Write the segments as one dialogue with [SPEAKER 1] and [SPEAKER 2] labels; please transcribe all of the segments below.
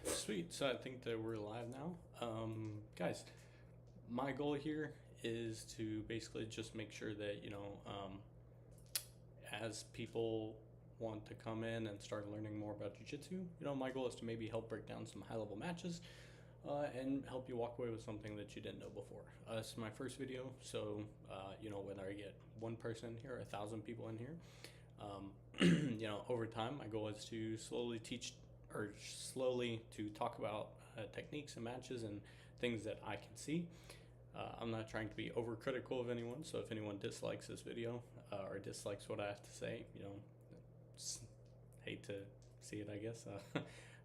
[SPEAKER 1] Sweet. So I think that we're live now. Guys, my goal here is to basically just make sure that, as people want to come in and start learning more about jiu-jitsu, my goal is to maybe help break down some high-level matches and help you walk away with something that you didn't know before. This is my first video, so, whether I get one person here or 1,000 people in here, over time, my goal is to slowly talk about techniques and matches and things that I can see. I'm not trying to be overcritical of anyone, so if anyone dislikes this video or dislikes what I have to say, hate to see it, I guess.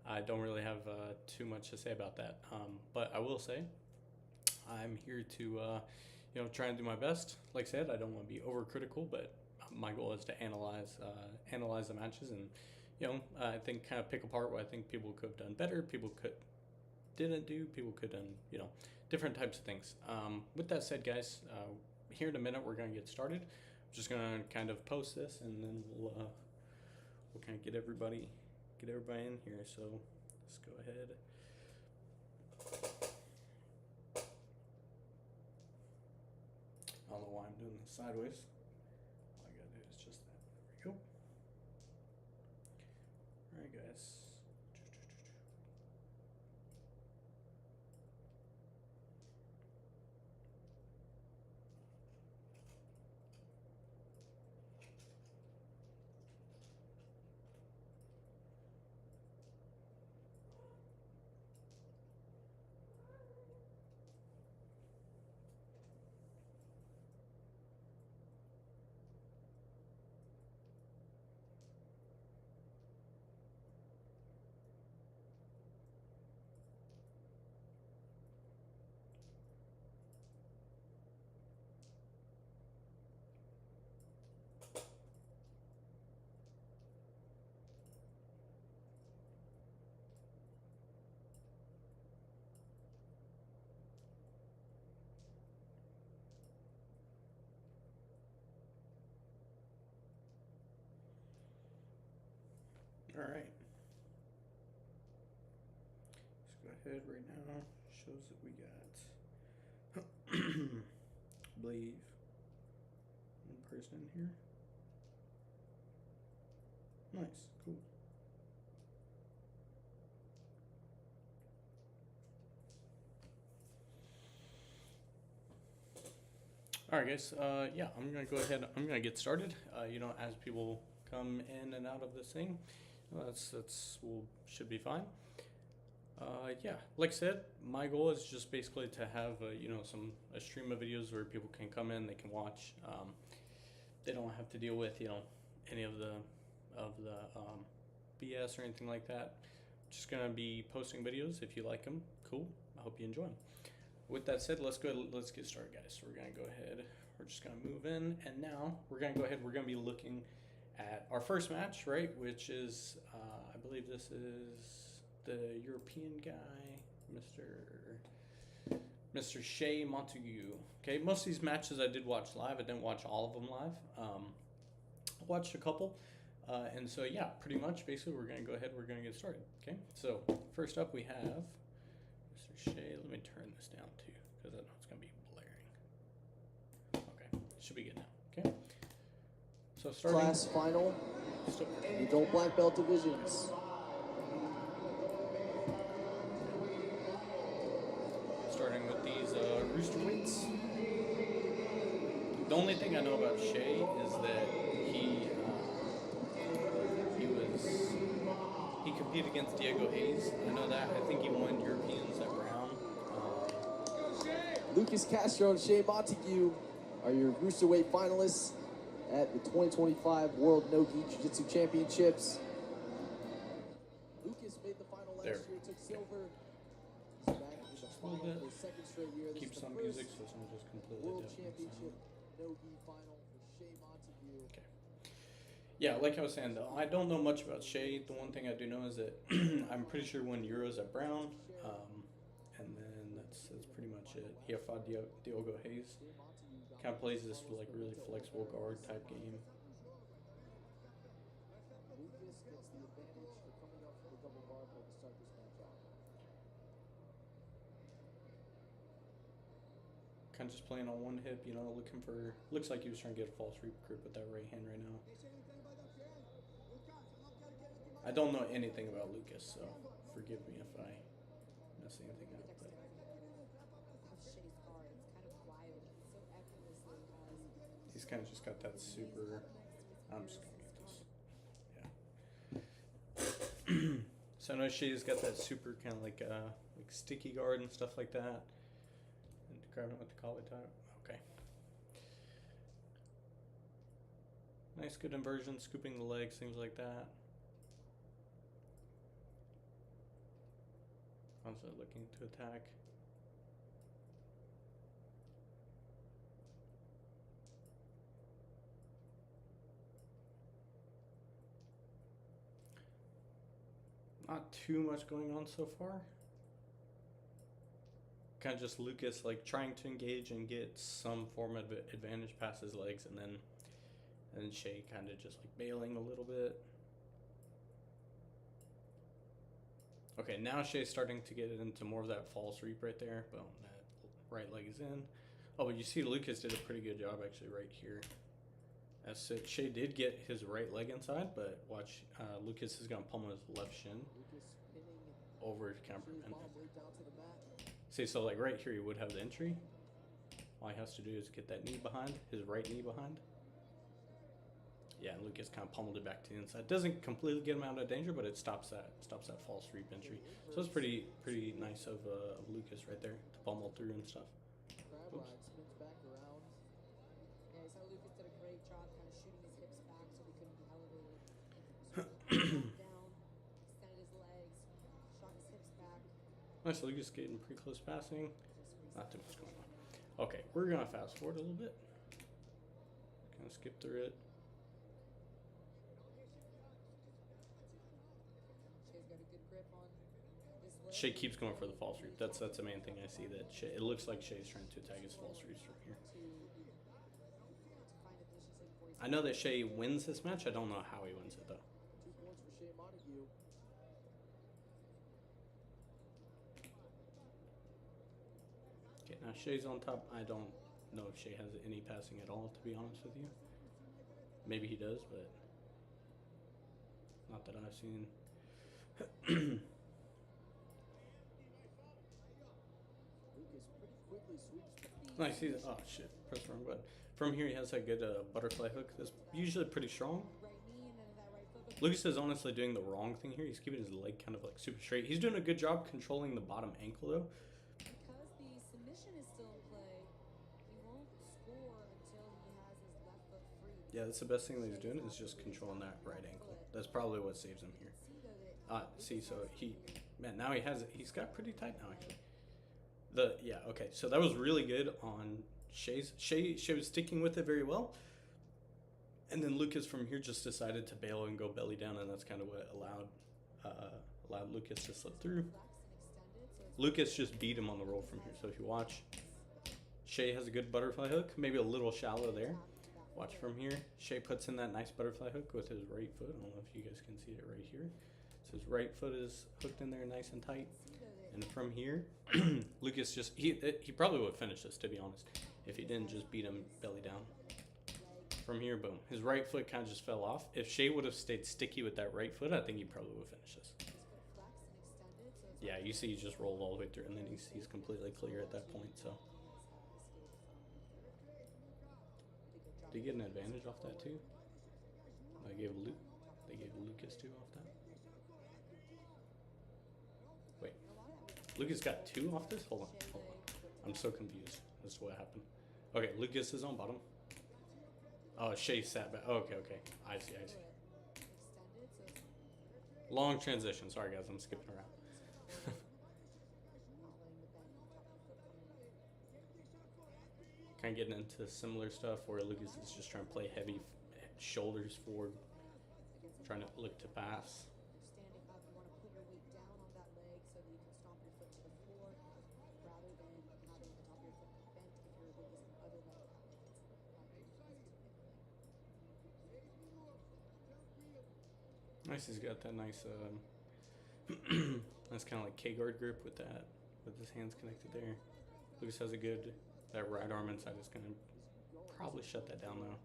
[SPEAKER 1] I don't really have too much to say about that, but I will say I'm here to try and do my best. Like I said, I don't want to be overcritical, but my goal is to analyze the matches and I think kind of pick apart what I think people could have done better, people didn't do, people could have done different types of things. With that said, guys, here in a minute we're gonna get started. I'm just gonna kind of post this and then we'll kind of get everybody in here. So let's go ahead. I don't know why I'm doing this sideways. All I gotta do is just that. There we go. All right, guys. All right. Let's go ahead right now. Shows that we got, I believe, one person in here. Nice, cool. All right, guys. Yeah, I'm gonna go ahead. I'm gonna get started. As people come in and out of this thing, should be fine. Yeah, like I said, my goal is just basically to have a stream of videos where people can come in, they can watch. They don't have to deal with any of the BS or anything like that. Just gonna be posting videos. If you like them, cool. I hope you enjoy them. With that said, let's get started, guys. So we're gonna go ahead. We're just gonna move in, and now we're gonna go ahead. We're gonna be looking at our first match, right? Which is, I believe this is the European guy, Mr. Shea Montague. Okay, most of these matches I did watch live. I didn't watch all of them live. I watched a couple, and so yeah, pretty much. Basically, we're gonna go ahead. We're gonna get started. Okay, so first up we have Mr. Shea. Let me turn this down too, because I know it's gonna be blaring. Okay, should be good now. Okay. So starting
[SPEAKER 2] class final, adult black belt divisions.
[SPEAKER 1] Starting with these rooster weights. The only thing I know about Shea is that he competed against Diego Hayes. I know that. I think he won Europeans at Brown.
[SPEAKER 2] Lucas Castro and Shea Montague are your roosterweight finalists at the 2025 World No-Gi Jiu-Jitsu Championships. Lucas made the final last year, took silver. He's back in the final for the second straight year. This
[SPEAKER 1] Keep
[SPEAKER 2] is the
[SPEAKER 1] some
[SPEAKER 2] first
[SPEAKER 1] music so it's not just completely
[SPEAKER 2] World
[SPEAKER 1] deaf.
[SPEAKER 2] Championship No-Gi final for Shea Montague.
[SPEAKER 1] Okay. Yeah, like I was saying, though, I don't know much about Shea. The one thing I do know is that I'm pretty sure won Euros at Brown, and then that's pretty much it. He fought Diogo Hayes. Kind of plays this like really flexible guard type game.
[SPEAKER 2] Lucas gets the advantage for coming up for the double barbell to start this match.
[SPEAKER 1] kind of just playing on one hip, you know, looks like he was trying to get a false grip with that right hand right now. I don't know anything about Lucas, so forgive me if I mess anything up. But he's kind of just got that super. I'm just gonna get this. Yeah. So I know Shea's got that super kind of like sticky guard and stuff like that. And grabbing it with the collar tie. Okay. Nice, good inversion, scooping the legs, things like that. Also looking to attack. Not too much going on so far. Kind of just Lucas like trying to engage and get some form of advantage past his legs, and then Shea kind of just like bailing a little bit. Okay, now Shea's starting to get into more of that false reap right there. Boom, that right leg is in. Oh, but you see Lucas did a pretty good job actually right here. As Shea did get his right leg inside, but watch, Lucas is going to pummel his left shin over to kind of prevent it. See, so like right here, he would have the entry. All he has to do is get that knee behind, his right knee behind. Yeah, and Lucas kind of pummeled it back to the inside. Doesn't completely get him out of danger, but it stops that false reap entry. So it's pretty nice of Lucas right there to pummel through and stuff. Oops. Nice, Lucas getting pretty close passing. Not too much going on. Okay, we're gonna fast forward a little bit. Kind of skip through it. Shea keeps going for the false reap. That's the main thing I see. That Shea, it looks like Shea's trying to attack his false reaps from here. I know that Shea wins this match. I don't know how he wins it though.
[SPEAKER 2] 2 points for Shea Montague.
[SPEAKER 1] Okay, now Shea's on top. I don't know if Shea has any passing at all, to be honest with you. Maybe he does, but not that I've seen. Nice. Oh shit! Press the wrong button. From here, he has a good butterfly hook. That's usually pretty strong. Lucas is honestly doing the wrong thing here. He's keeping his leg kind of like super straight. He's doing a good job controlling the bottom ankle though.
[SPEAKER 3] Because the submission is still in play, he won't score until he has his left foot free.
[SPEAKER 1] Yeah, that's the best thing that he's doing is just controlling that right ankle. That's probably what saves him here. See, so now he has it. He's got pretty tight now actually. Okay, so that was really good on Shea's. Shea was sticking with it very well. And then Lucas from here just decided to bail and go belly down, and that's kind of what allowed Lucas to slip through. Lucas just beat him on the roll from here. So if you watch, Shea has a good butterfly hook, maybe a little shallow there. Watch from here. Shea puts in that nice butterfly hook with his right foot. I don't know if you guys can see it right here. So his right foot is hooked in there nice and tight. And from here, Lucas he probably would finish this, to be honest, if he didn't just beat him belly down. From here, boom. His right foot kind of just fell off. If Shea would have stayed sticky with that right foot, I think he probably would finish this. Yeah, you see he just rolled all the way through, and then he's completely clear at that point, so. Did he get an advantage off that too? They gave Lucas 2 off that. Wait, Lucas got 2 off this? Hold on. I'm so confused as to what happened. Okay, Lucas is on bottom. Oh, Shea sat back. Oh, okay. I see. Long transition. Sorry, guys. I'm skipping around. Kind of getting into similar stuff where Lucas is just trying to play heavy shoulders forward, trying to look to pass. Nice, he's got that nice, that's kind of like K-guard grip with his hands connected there. Lucas has a good That right arm inside is going to probably shut that down, though.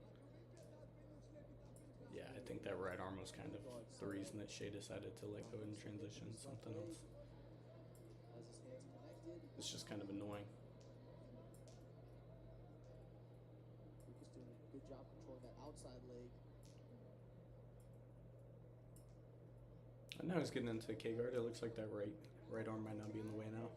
[SPEAKER 1] Yeah, I think that right arm was kind of the reason that Shea decided to let go in transition. Something else.
[SPEAKER 2] As his hands connected.
[SPEAKER 1] It's just kind of annoying.
[SPEAKER 2] Lucas doing a good job controlling that outside leg.
[SPEAKER 1] And now he's getting into K guard. It looks like that right arm might not be in the way now.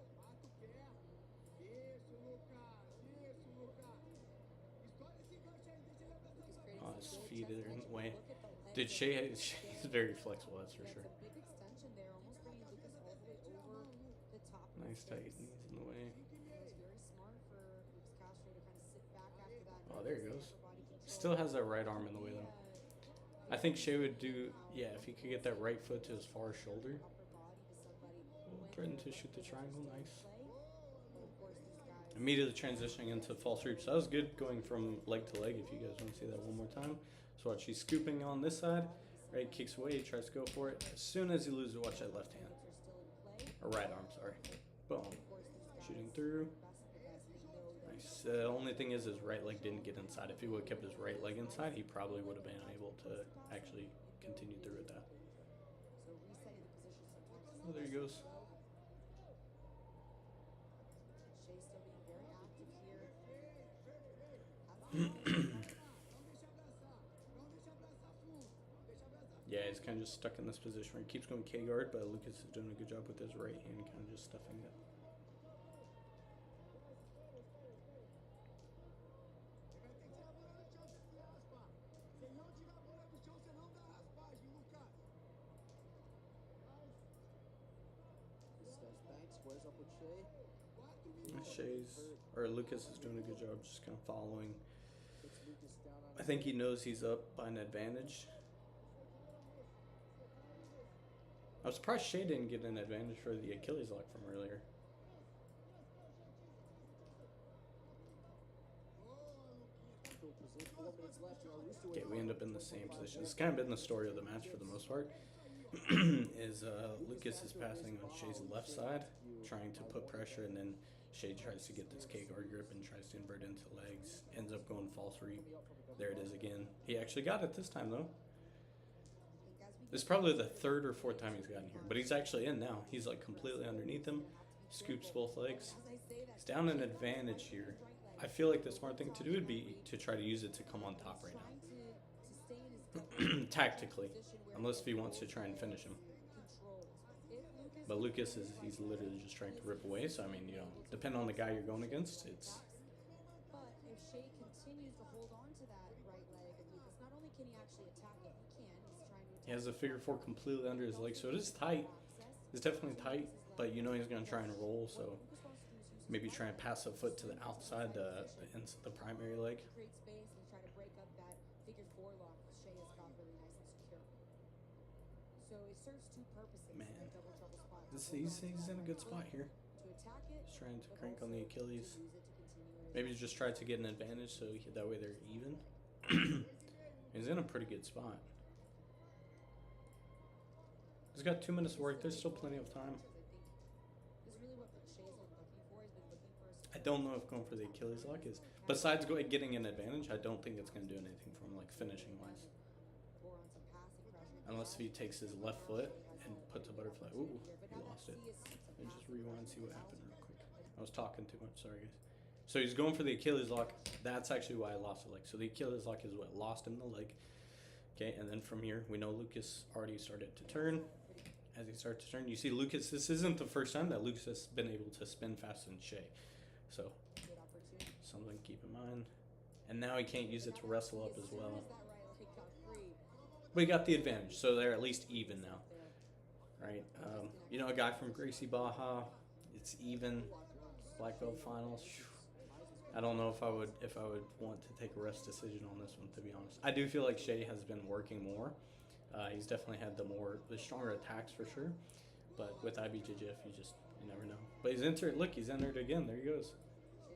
[SPEAKER 1] Oh, his feet are in the way. Did Shea? She's very flexible, that's for sure. Nice tight knees in the way. Oh, there he goes. Still has that right arm in the way though. I think Shea would do, yeah, if he could get that right foot to his far shoulder. Threaten to shoot the triangle, nice. Immediately transitioning into false sweeps. That was good going from leg to leg if you guys want to see that one more time. So watch, he's scooping on this side, right, kicks away, he tries to go for it. As soon as he loses, watch that left hand. Or right arm, sorry. Boom. Shooting through. Nice. The only thing is his right leg didn't get inside. If he would have kept his right leg inside, he probably would have been able to actually continue through with that. Oh, there he goes. Yeah, he's kind of just stuck in this position where he keeps going K guard, but Lucas is doing a good job with his right hand, kind of just stuffing it.
[SPEAKER 2] Steps back, squares up with Shea.
[SPEAKER 1] Lucas is doing a good job just kind of following.
[SPEAKER 2] Puts Lucas down on
[SPEAKER 1] I think he knows he's up by an advantage. I was surprised Shea didn't get an advantage for the Achilles lock from earlier.
[SPEAKER 2] position. 4 minutes left in our Rooster
[SPEAKER 1] Okay, we
[SPEAKER 2] Wave
[SPEAKER 1] end up in the same position. It's kind of been the story of the match for the most part. is Lucas is passing on Shea's left side, trying to put pressure, and then Shea tries to get this K guard grip and tries to invert into legs. Ends up going false reap. There it is again. He actually got it this time though. This is probably the third or fourth time he's gotten here, but he's actually in now. He's like completely underneath him. Scoops both legs. He's down an advantage here. I feel like the smart thing to do would be to try to use it to come on top right now. Tactically, unless if he wants to try and finish him. But Lucas he's literally just trying to rip away. So I mean, you know, depending on the guy you're going against, it's.
[SPEAKER 3] But if Shea continues to hold on to that right leg of Lucas, not only can he actually attack it, he can. He's trying to.
[SPEAKER 1] He has a figure four completely under his leg, so it is tight. It's definitely tight, but you know he's gonna try and roll. So maybe try and pass a foot to the outside, the primary leg.
[SPEAKER 3] Create space and try to break up that figure four lock that Shea has got really nice and secure. So it serves two purposes.
[SPEAKER 1] Man.
[SPEAKER 3] in that double trouble spot.
[SPEAKER 1] He's in a good spot here.
[SPEAKER 3] To attack it,
[SPEAKER 1] He's trying to
[SPEAKER 3] but
[SPEAKER 1] crank on
[SPEAKER 3] also
[SPEAKER 1] the Achilles.
[SPEAKER 3] to use it to continue
[SPEAKER 1] Maybe just try to get an advantage so that way they're even. He's in a pretty good spot. He's got 2 minutes to work. There's still plenty of time.
[SPEAKER 3] Is really what Shea's been looking for. He's been looking for a
[SPEAKER 1] I don't know if going for the Achilles lock is. Besides getting an advantage, I don't think it's going to do anything for him, like finishing wise.
[SPEAKER 3] or on some passing pressure.
[SPEAKER 1] Unless if he takes his left foot and puts a butterfly. Ooh, he lost it. Let me just rewind, see what happened real quick. I was talking too much, sorry guys. So he's going for the Achilles lock. That's actually why I lost the leg. So the Achilles lock is what lost him the leg. Okay, and then from here, we know Lucas already started to turn. As he starts to turn, you see Lucas, this isn't the first time that Lucas has been able to spin faster than Shea. So,
[SPEAKER 3] Good opportunity.
[SPEAKER 1] something to keep in mind. And now he can't use it to wrestle up as well.
[SPEAKER 3] As that right leg got free,
[SPEAKER 1] But he got the advantage, so they're at least even now. Right? You know, a guy from Gracie Baja, it's even. Black belt finals. Phew. I don't know if I would want to take a rest decision on this one, to be honest. I do feel like Shea has been working more. He's definitely had the stronger attacks for sure. But with IBJJF, you never know. But he's entered. Look, he's entered again. There he goes,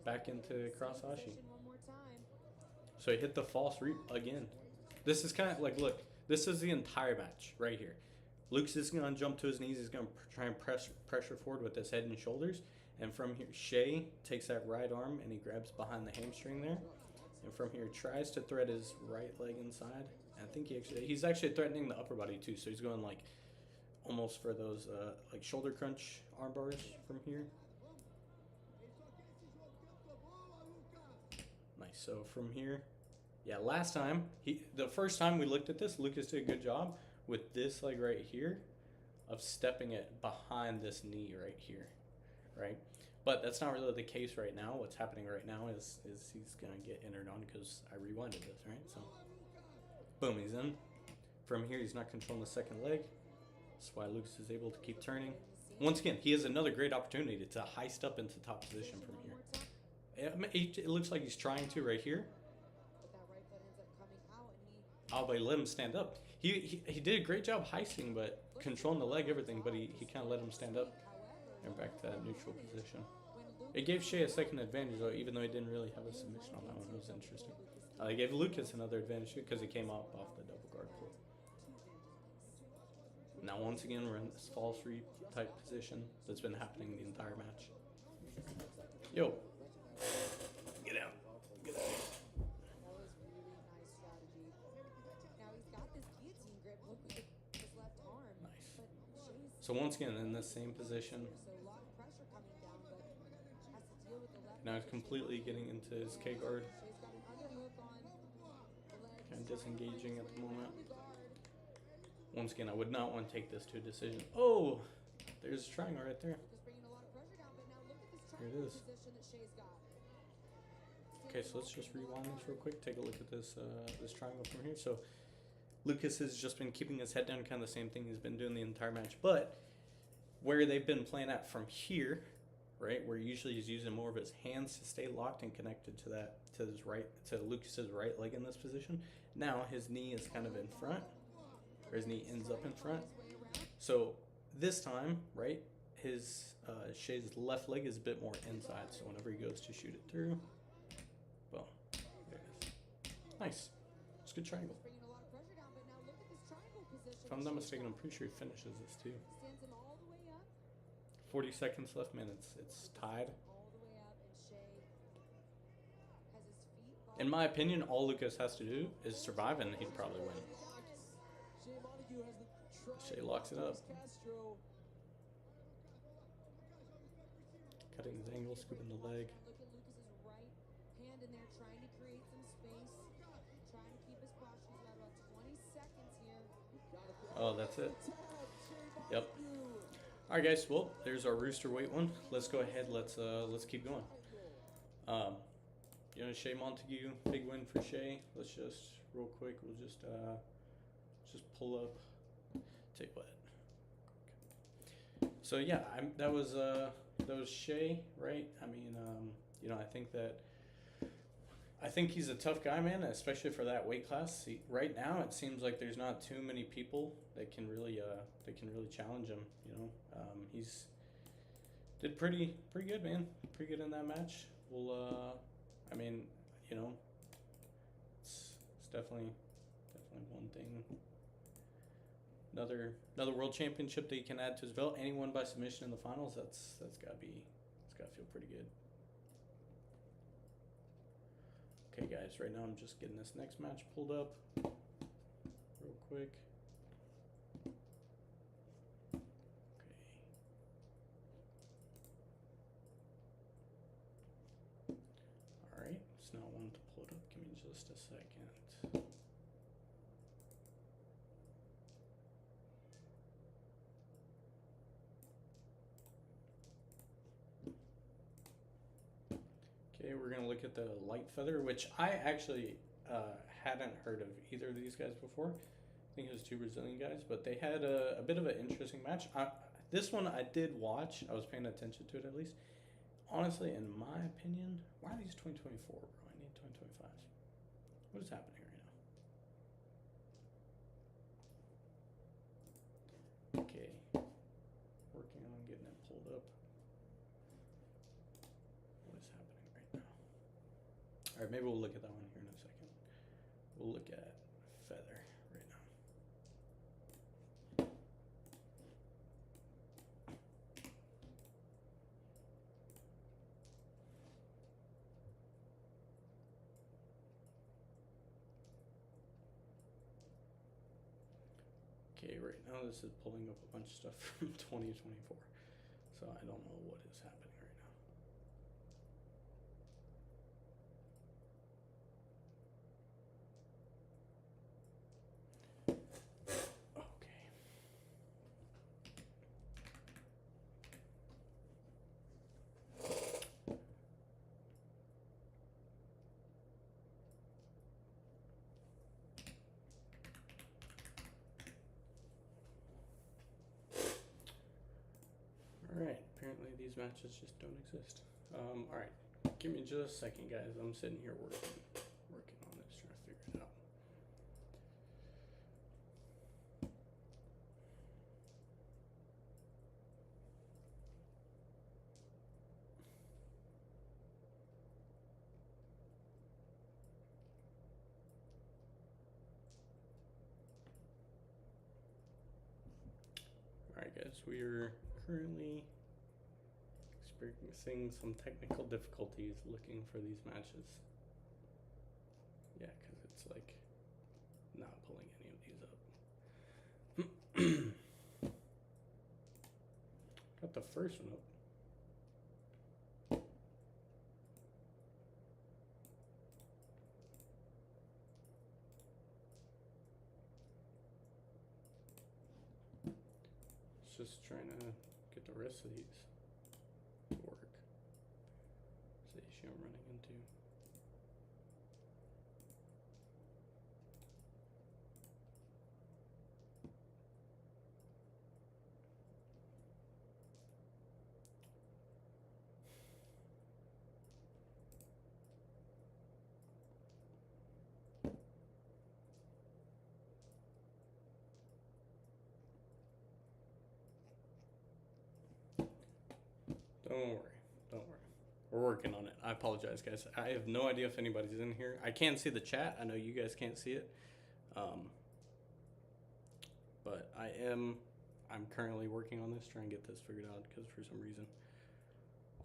[SPEAKER 1] back into cross Hashi.
[SPEAKER 3] one more time.
[SPEAKER 1] So he hit the false reap again. This is kind of like, look, this is the entire match right here. Lucas is going to jump to his knees. He's going to try and pressure forward with his head and shoulders. And from here, Shea takes that right arm and he grabs behind the hamstring there. And from here, tries to thread his right leg inside. And I think he's actually threatening the upper body too. So he's going like almost for those like shoulder crunch arm bars from here. Nice. So from here, yeah, last time, the first time we looked at this, Lucas did a good job with this leg right here of stepping it behind this knee right here, right? But that's not really the case right now. What's happening right now is he's going to get entered on because I rewinded this, right? So, boom, he's in. From here, he's not controlling the second leg. That's why Lucas is able to keep turning. Once again, he has another great opportunity to heist up into top position from here. It looks like he's trying to right here. Oh, but he let him stand up. He did a great job heisting, but controlling the leg, everything, but he kind of let him stand up. And back to that neutral position. It gave Shea a second advantage, though, even though he didn't really have a submission on that one. It was interesting. It gave Lucas another advantage because he came up off the double guard pull. Now, once again, we're in this false reap type position that's been happening the entire match. Yo. Get out. Get out.
[SPEAKER 3] That was really nice strategy. Now he's got this guillotine grip. Look at his left arm.
[SPEAKER 1] Nice.
[SPEAKER 3] But Shea's
[SPEAKER 1] So once again, in the same position.
[SPEAKER 3] so a lot of pressure coming down, but has to deal with the left.
[SPEAKER 1] Now he's completely getting into his K guard.
[SPEAKER 3] Shea's got an underhook on the legs.
[SPEAKER 1] Kind of disengaging at the moment.
[SPEAKER 3] The guard.
[SPEAKER 1] Once again, I would not want to take this to a decision. Oh, there's a triangle right there.
[SPEAKER 3] Lucas bringing a lot of pressure down, but now look at this
[SPEAKER 1] Here it
[SPEAKER 3] triangle
[SPEAKER 1] is.
[SPEAKER 3] position that Shea's got.
[SPEAKER 1] Okay, so let's just rewind this real quick. Take a look at this this triangle from here. So Lucas has just been keeping his head down, kind of the same thing he's been doing the entire match. But where they've been playing at from here, right, where usually he's using more of his hands to stay locked and connected to to Lucas's right leg in this position. Now his knee is kind of in front, or his knee ends up in front. So this time, right, his Shea's left leg is a bit more inside. So whenever he goes to shoot it through, boom, there it is. Nice. It's a good triangle.
[SPEAKER 3] Bringing a lot of pressure down, but now look at this triangle position.
[SPEAKER 1] If I'm not mistaken, I'm pretty sure he finishes this too.
[SPEAKER 3] Stands him all the way up.
[SPEAKER 1] 40 seconds left, man. It's tied.
[SPEAKER 3] All the way up, and Shea has his feet locked.
[SPEAKER 1] In my opinion, all Lucas has to do is survive, and he'd probably win.
[SPEAKER 2] Shea Montague has the
[SPEAKER 1] Shea locks it up.
[SPEAKER 2] Castro.
[SPEAKER 1] Cutting his angle, scooping the leg.
[SPEAKER 3] Look at Lucas's right hand in there, trying to create some space, trying to keep his posture. He's got about 20 seconds here.
[SPEAKER 1] Oh, that's it. Yep. All right, guys. Well, there's our rooster weight one. Let's go ahead. Let's keep going. Shea Montague, big win for Shea. Let's just real quick. We'll just pull up. Tell you what. So yeah, that was Shea, right? I mean, I think he's a tough guy, man, especially for that weight class. Right now, it seems like there's not too many people that can really challenge him. He's did pretty good, man. Pretty good in that match. Well, it's definitely one thing. Another world championship that he can add to his belt. And he won by submission in the finals. That's gotta feel pretty good. Okay, guys. Right now I'm just getting this next match pulled up real quick. Okay. All right. It's not wanting to pull it up. Give me just a second. Okay, we're going to look at the light feather, which I actually hadn't heard of either of these guys before. I think it was two Brazilian guys, but they had a bit of an interesting match. This one I did watch. I was paying attention to it at least. Honestly, in my opinion, why are these 2024, bro? I need 2025. What is happening right now? Okay. Working on getting it pulled up. What is happening right now? All right, maybe we'll look at that one here in a second. We'll look at feather right now. Okay, right now this is pulling up a bunch of stuff from 2024, so I don't know what is happening right now. Okay. Alright, apparently these matches just don't exist. Alright, give me just a second, guys. I'm sitting here working on this, trying to figure it out. Alright, guys, we are currently experiencing some technical difficulties looking for these matches. Yeah, because it's like not pulling any of these up. Got the first one up. It's just trying to get the rest of these to work. That's the issue I'm running into. Don't worry. We're working on it. I apologize, guys. I have no idea if anybody's in here. I can see the chat. I know you guys can't see it. But I'm currently working on this, trying to get this figured out, because for some reason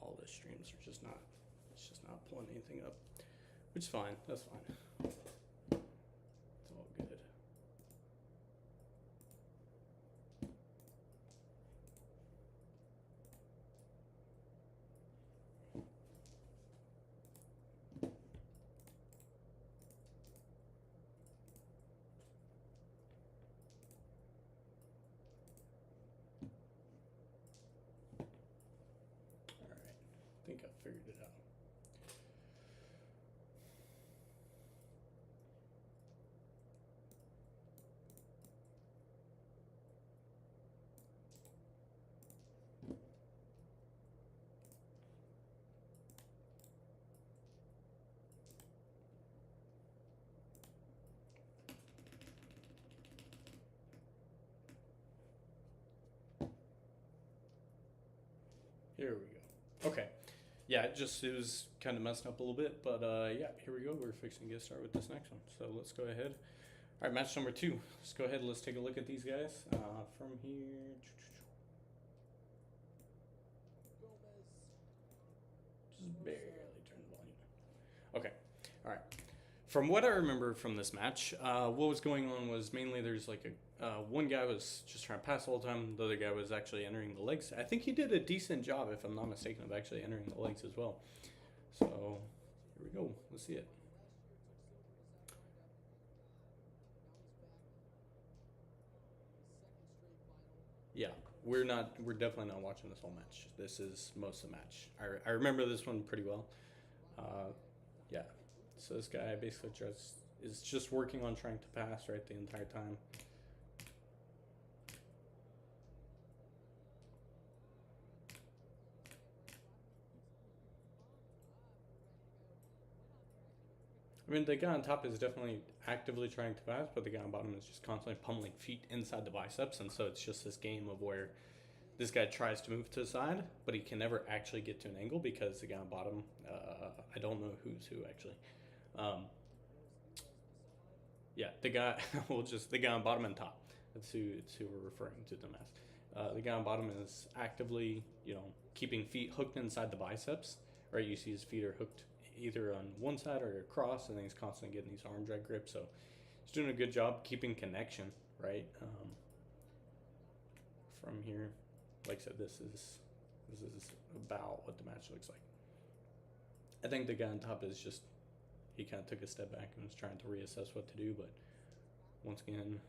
[SPEAKER 1] all the streams are just not, it's just not pulling anything up, which is fine. That's fine. It's all good. I think I figured it out. Here we go. Okay. Yeah, it was kind of messing up a little bit, but yeah, here we go. We're fixing to get started with this next one. So let's go ahead. All right, match number 2. Let's go ahead and let's take a look at these guys from here. Just barely turn the volume. Okay. All right. From what I remember from this match, what was going on was mainly there's like one guy was just trying to pass the whole time. The other guy was actually entering the legs. I think he did a decent job, if I'm not mistaken, of actually entering the legs as well. So here we go. Let's see it. Yeah, we're definitely not watching this whole match. This is most of the match. I remember this one pretty well. Yeah. So this guy basically is just working on trying to pass right the entire time. I mean, the guy on top is definitely actively trying to pass, but the guy on bottom is just constantly pummeling feet inside the biceps, and so it's just this game of where this guy tries to move to the side, but he can never actually get to an angle because the guy on bottom, I don't know who's who actually. Yeah, the guy, the guy on bottom and top. That's who we're referring to them as. The guy on bottom is actively, keeping feet hooked inside the biceps, right? You see his feet are hooked either on one side or across, and then he's constantly getting these arm drag grips. So he's doing a good job keeping connection, right? from here, like I said, this is about what the match looks like. I think the guy on top is just, he kind of took a step back and was trying to reassess what to do, but once again,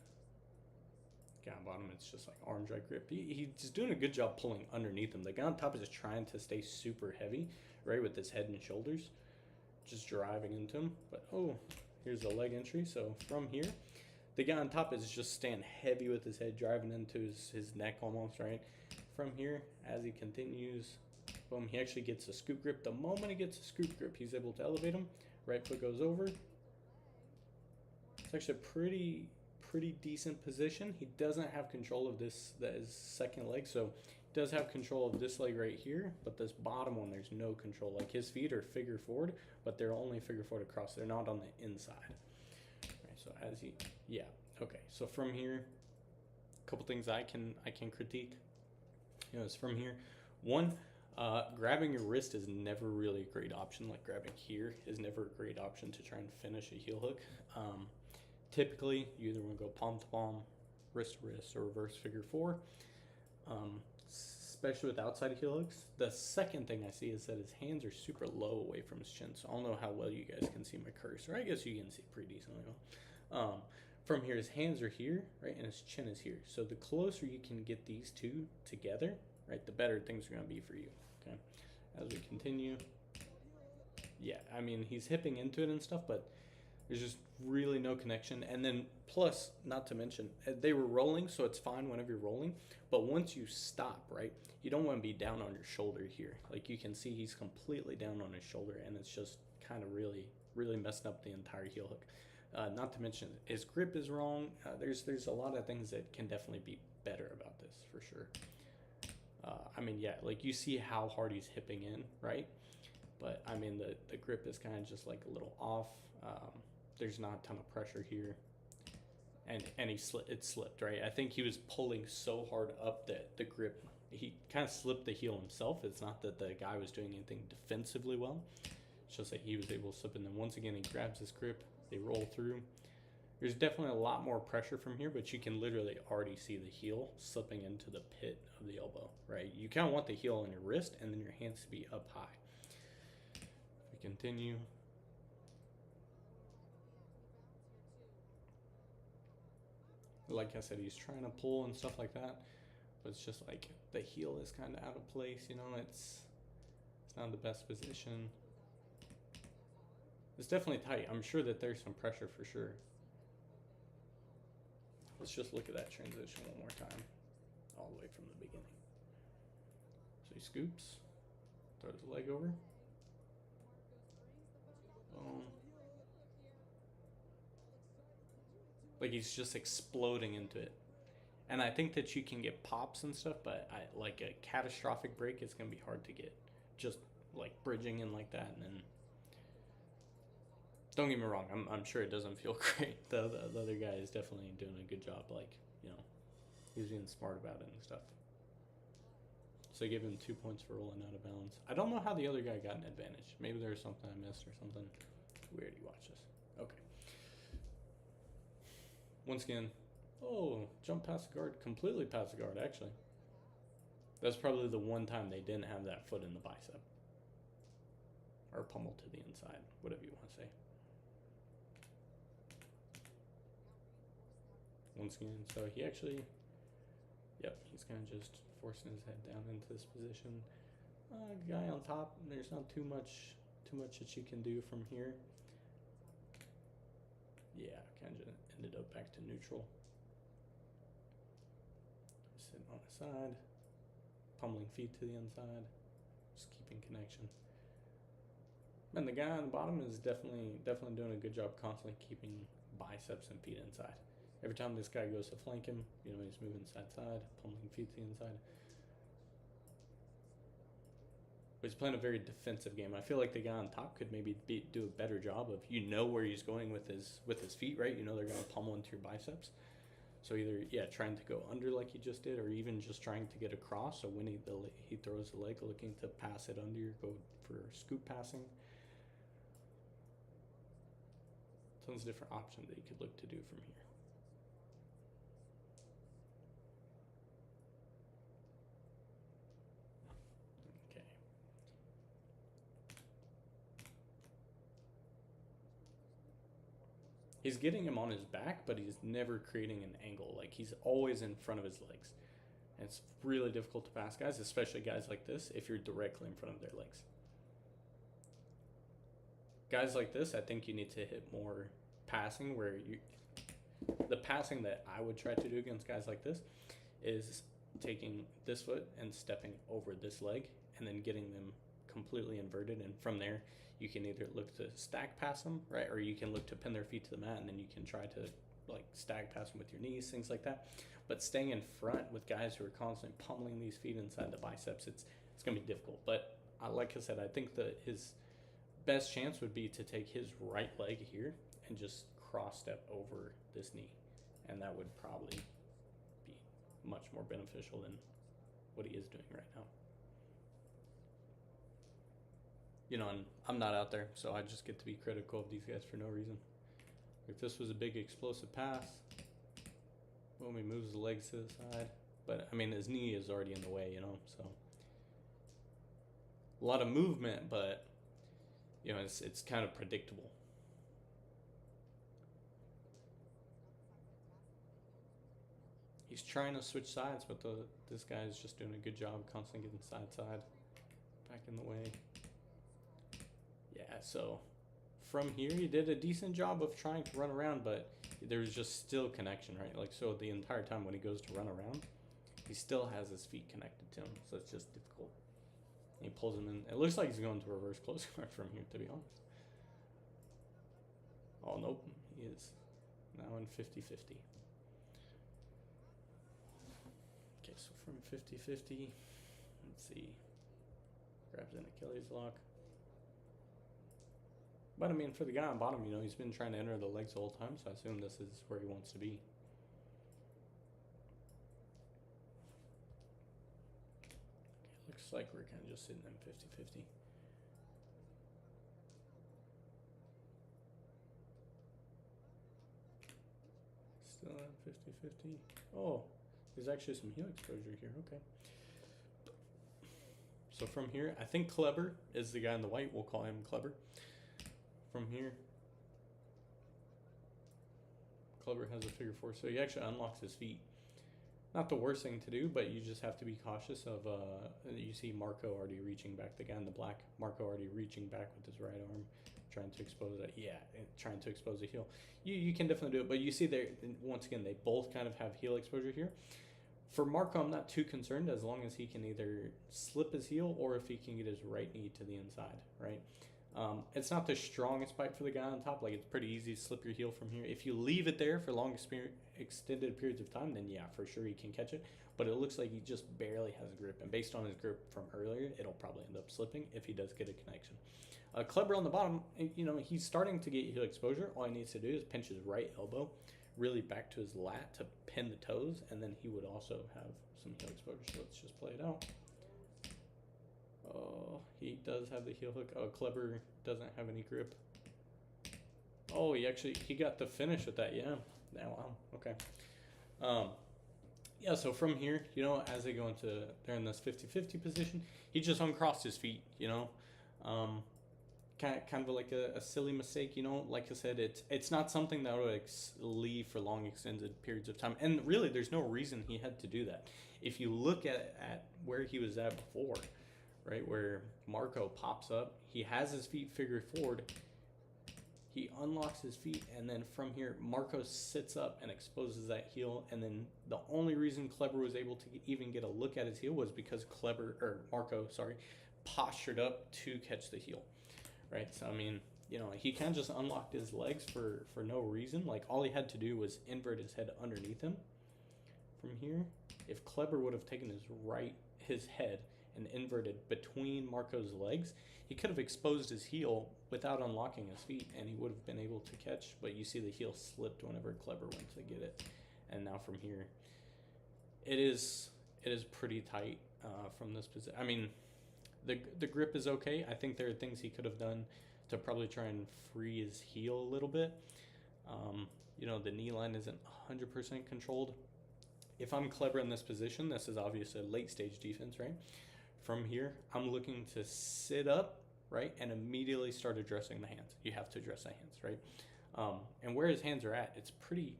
[SPEAKER 1] guy on bottom, it's just like arm drag grip. He's doing a good job pulling underneath him. The guy on top is just trying to stay super heavy, right, with his head and shoulders, just driving into him. But oh, here's a leg entry. So from here, the guy on top is just staying heavy with his head, driving into his neck almost, right? From here, as he continues, boom, he actually gets a scoop grip. The moment he gets a scoop grip, he's able to elevate him. Right foot goes over. It's actually a pretty decent position. He doesn't have control of this, that is second leg, so he does have control of this leg right here, but this bottom one, there's no control. Like his feet are figure forward, but they're only figure forward across. They're not on the inside. Right, so as he, yeah, okay. So from here, a couple things I can critique. You know, is from here, one, grabbing your wrist is never really a great option. Like grabbing here is never a great option to try and finish a heel hook. Typically, you either want to go palm to palm, wrist to wrist, or reverse figure four, especially with outside heel hooks. The second thing I see is that his hands are super low away from his chin, so I don't know how well you guys can see my cursor. I guess you can see pretty decently well. From here, his hands are here, right, and his chin is here. So the closer you can get these two together, right, the better things are going to be for you, okay? As we continue, yeah, I mean, he's hipping into it and stuff, but there's just really no connection. And then plus, not to mention, they were rolling, so it's fine whenever you're rolling. But once you stop, right, you don't want to be down on your shoulder here. Like you can see he's completely down on his shoulder, and it's just kind of really messing up the entire heel hook. Not to mention, his grip is wrong. There's a lot of things that can definitely be better about this, for sure. I mean, yeah, like you see how hard he's hipping in, right? But I mean, the grip is kind of just like a little off. There's not a ton of pressure here, and it slipped, right? I think he was pulling so hard up that the grip, he kind of slipped the heel himself. It's not that the guy was doing anything defensively well. It's just that he was able to slip, and then once again he grabs his grip. They roll through. There's definitely a lot more pressure from here, but you can literally already see the heel slipping into the pit of the elbow, right? You kind of want the heel on your wrist and then your hands to be up high. We continue. Like I said, he's trying to pull and stuff like that, but it's just like the heel is kind of out of place, you know, it's not the best position. It's definitely tight. I'm sure that there's some pressure for sure. Let's just look at that transition one more time, all the way from the beginning. So he scoops, throws the leg over. Boom. Like he's just exploding into it. And I think that you can get pops and stuff, but like a catastrophic break is going to be hard to get. Just like bridging in like that, and then don't get me wrong, I'm sure it doesn't feel great. The other guy is definitely doing a good job, like, you know, he's being smart about it and stuff. So I give him 2 points for rolling out of bounds. I don't know how the other guy got an advantage. Maybe there was something I missed or something. We already watched this. Okay. Once again, oh, jump past the guard, completely past the guard, actually. That's probably the one time they didn't have that foot in the bicep. Or pummel to the inside, whatever you want to say. Once again, so he actually, yep, he's kind of just forcing his head down into this position. Guy on top, there's not too much that you can do from here. Yeah, kind of ended up back to neutral. Sitting on the side, pummeling feet to the inside, just keeping connection. And the guy on the bottom is definitely doing a good job constantly keeping biceps and feet inside. Every time this guy goes to flank him, you know, he's moving side to side, pummeling feet to the inside. But he's playing a very defensive game. I feel like the guy on top could maybe do a better job of, you know, where he's going with his feet, right? You know they're going to pummel into your biceps. So either, yeah, trying to go under like he just did, or even just trying to get across. So when he throws the leg, looking to pass it under, go for scoop passing. Tons of different options that you could look to do from here. He's getting him on his back, but he's never creating an angle. Like, he's always in front of his legs. And it's really difficult to pass guys, especially guys like this, if you're directly in front of their legs. Guys like this, I think you need to hit more passing, where the passing that I would try to do against guys like this is taking this foot and stepping over this leg and then getting them completely inverted, and from there you can either look to stack pass them, right, or you can look to pin their feet to the mat, and then you can try to like stack pass them with your knees, things like that. But staying in front with guys who are constantly pummeling these feet inside the biceps, it's gonna be difficult. But like I said, I think that his best chance would be to take his right leg here and just cross step over this knee, and that would probably be much more beneficial than what he is doing right now. You know, and I'm not out there, so I just get to be critical of these guys for no reason. If this was a big explosive pass, boom, he moves the legs to the side. But, I mean, his knee is already in the way, you know, so. A lot of movement, but, you know, it's kind of predictable. He's trying to switch sides, but this guy is just doing a good job constantly getting side, back in the way. Yeah, so from here he did a decent job of trying to run around, but there's just still connection, right? Like, so the entire time when he goes to run around, he still has his feet connected to him, so it's just difficult. And he pulls him in. It looks like he's going to reverse close guard from here, to be honest. Oh, nope. He is now in 50-50. Okay, so from 50-50, let's see. Grabs an Achilles lock. But, I mean, for the guy on bottom, you know, he's been trying to enter the legs the whole time, so I assume this is where he wants to be. Okay, looks like we're kind of just sitting in 50-50. Still in 50-50. Oh, there's actually some heel exposure here. Okay. So from here, I think Kleber is the guy in the white. We'll call him Kleber. From here, Kleber has a figure four, so he actually unlocks his feet. Not the worst thing to do, but you just have to be cautious of, you see Marco already reaching back, the guy in the black, Marco already reaching back with his right arm, trying to expose that, trying to expose the heel. You can definitely do it, but you see there, once again, they both kind of have heel exposure here. For Marco, I'm not too concerned as long as he can either slip his heel or if he can get his right knee to the inside, right? It's not the strongest bite for the guy on top. Like, it's pretty easy to slip your heel from here. If you leave it there for long extended periods of time, then yeah, for sure he can catch it. But it looks like he just barely has a grip. And based on his grip from earlier, it'll probably end up slipping if he does get a connection. Kleber on the bottom, you know, he's starting to get heel exposure. All he needs to do is pinch his right elbow really back to his lat to pin the toes, and then he would also have some heel exposure. So let's just play it out. Oh, he does have the heel hook. Oh, Kleber doesn't have any grip. Oh, he got the finish with that. Yeah. Wow. Okay. Yeah, so from here, you know, as they go into, they're in this 50-50 position, he just uncrossed his feet, you know. Kind of like a silly mistake, you know. Like I said, it's not something that would leave for long extended periods of time. And really, there's no reason he had to do that. If you look at where he was at before, right, where Marco pops up, he has his feet figure forward, he unlocks his feet, and then from here, Marco sits up and exposes that heel, and then the only reason Kleber was able to even get a look at his heel was because Marco postured up to catch the heel, right? So, I mean, you know, he kind of just unlocked his legs for no reason. Like, all he had to do was invert his head underneath him. From here, if Kleber would have taken his head and inverted between Marco's legs, he could have exposed his heel without unlocking his feet, and he would have been able to catch. But you see the heel slipped whenever Kleber went to get it. And now from here, it is pretty tight from this position. I mean, the grip is okay. I think there are things he could have done to probably try and free his heel a little bit. You know, the knee line isn't 100% controlled. If I'm Kleber in this position, this is obviously a late stage defense, right? From here, I'm looking to sit up, right, and immediately start addressing the hands. You have to address the hands, right? And where his hands are at, it's pretty,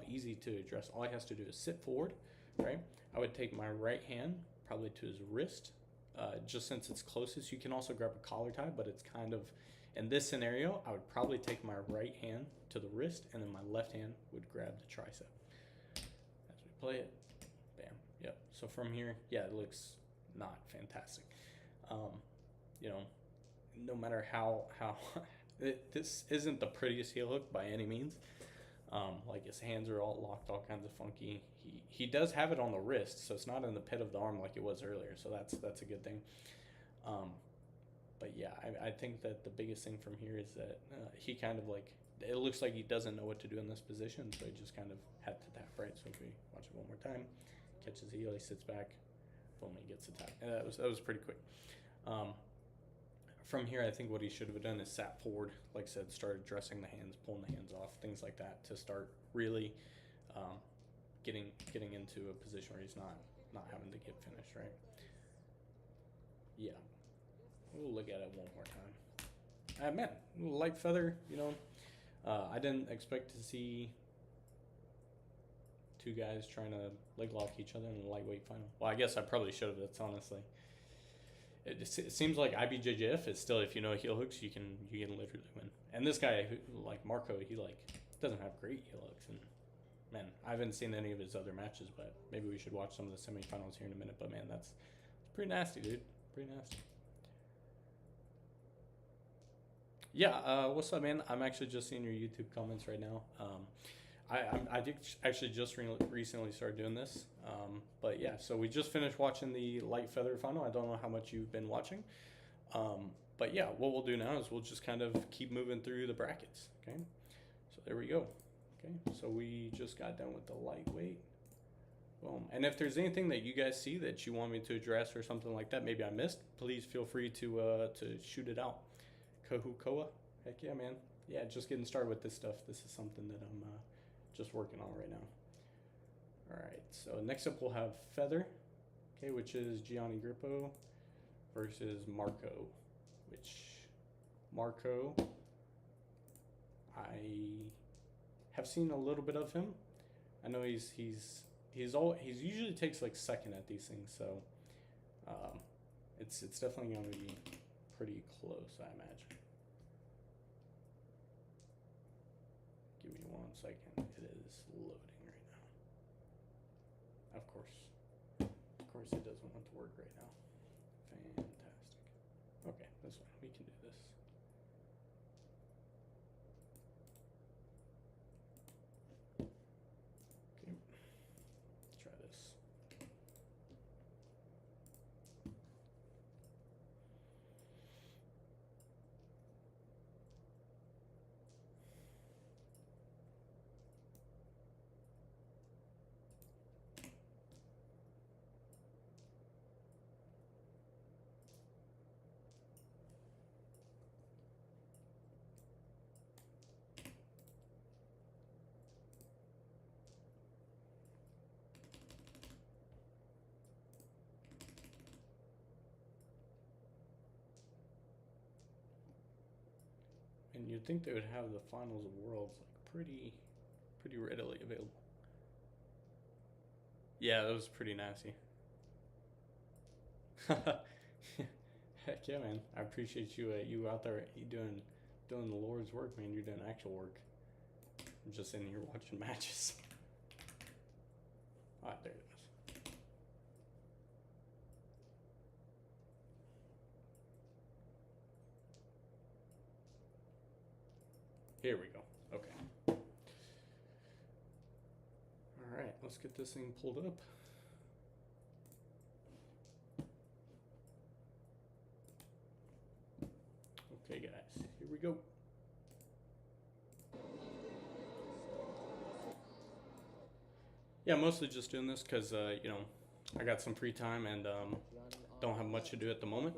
[SPEAKER 1] easy to address. All he has to do is sit forward, right? I would take my right hand probably to his wrist, just since it's closest. You can also grab a collar tie, but it's kind of, in this scenario, I would probably take my right hand to the wrist, and then my left hand would grab the tricep. As we play it, bam, yep. So from here, yeah, it looks not fantastic. No matter how this isn't the prettiest heel hook by any means. Like his hands are all locked, all kinds of funky. He does have it on the wrist, so it's not in the pit of the arm like it was earlier. So that's a good thing. But yeah, I think that the biggest thing from here is that he kind of like, it looks like he doesn't know what to do in this position, so he just kind of had to tap, right? So if we watch it one more time, catches the heel, he sits back, boom, he gets the tap. And that was pretty quick. From here, I think what he should have done is sat forward, like I said, started dressing the hands, pulling the hands off, things like that, to start really getting into a position where he's not having to get finished, right? Yeah. We'll look at it one more time. Man, light feather, I didn't expect to see two guys trying to leg lock each other in a lightweight final. Well, I guess I probably should have. That's honestly. It seems like IBJJF is still, if you know heel hooks, you can literally win. And this guy, like Marco, he doesn't have great heel hooks. And man, I haven't seen any of his other matches, but maybe we should watch some of the semifinals here in a minute. But man, that's pretty nasty, dude. Pretty nasty. Yeah, what's up, man? I'm actually just seeing your YouTube comments right now. I did actually just recently started doing this. But yeah, so we just finished watching the light feather final. I don't know how much you've been watching. But yeah, what we'll do now is we'll just kind of keep moving through the brackets. Okay, so there we go. Okay, so we just got done with the lightweight. Boom. And if there's anything that you guys see that you want me to address or something like that, maybe I missed, please feel free to shoot it out. Koa, heck yeah, man. Yeah, just getting started with this stuff. This is something that I'm just working on right now. All right, so next up we'll have Feather, okay, which is Gianni Grippo versus Marco, which Marco, I have seen a little bit of him. I know he's usually takes like second at these things, so it's definitely going to be pretty close, I imagine. Give me 1 second. It is loading right now. Of course it doesn't want to work right now. Fantastic. Okay, this one. We can do this. Okay. Let's try this. And you'd think they would have the finals of Worlds like pretty readily available. Yeah, that was pretty nasty. Heck yeah, man! I appreciate you you out there doing the Lord's work, man. You're doing actual work. I'm just in here watching matches. Ah, there it is. Here we go. Okay. All right, let's get this thing pulled up. Okay, guys, here we go. Yeah, mostly just doing this because, I got some free time and don't have much to do at the moment.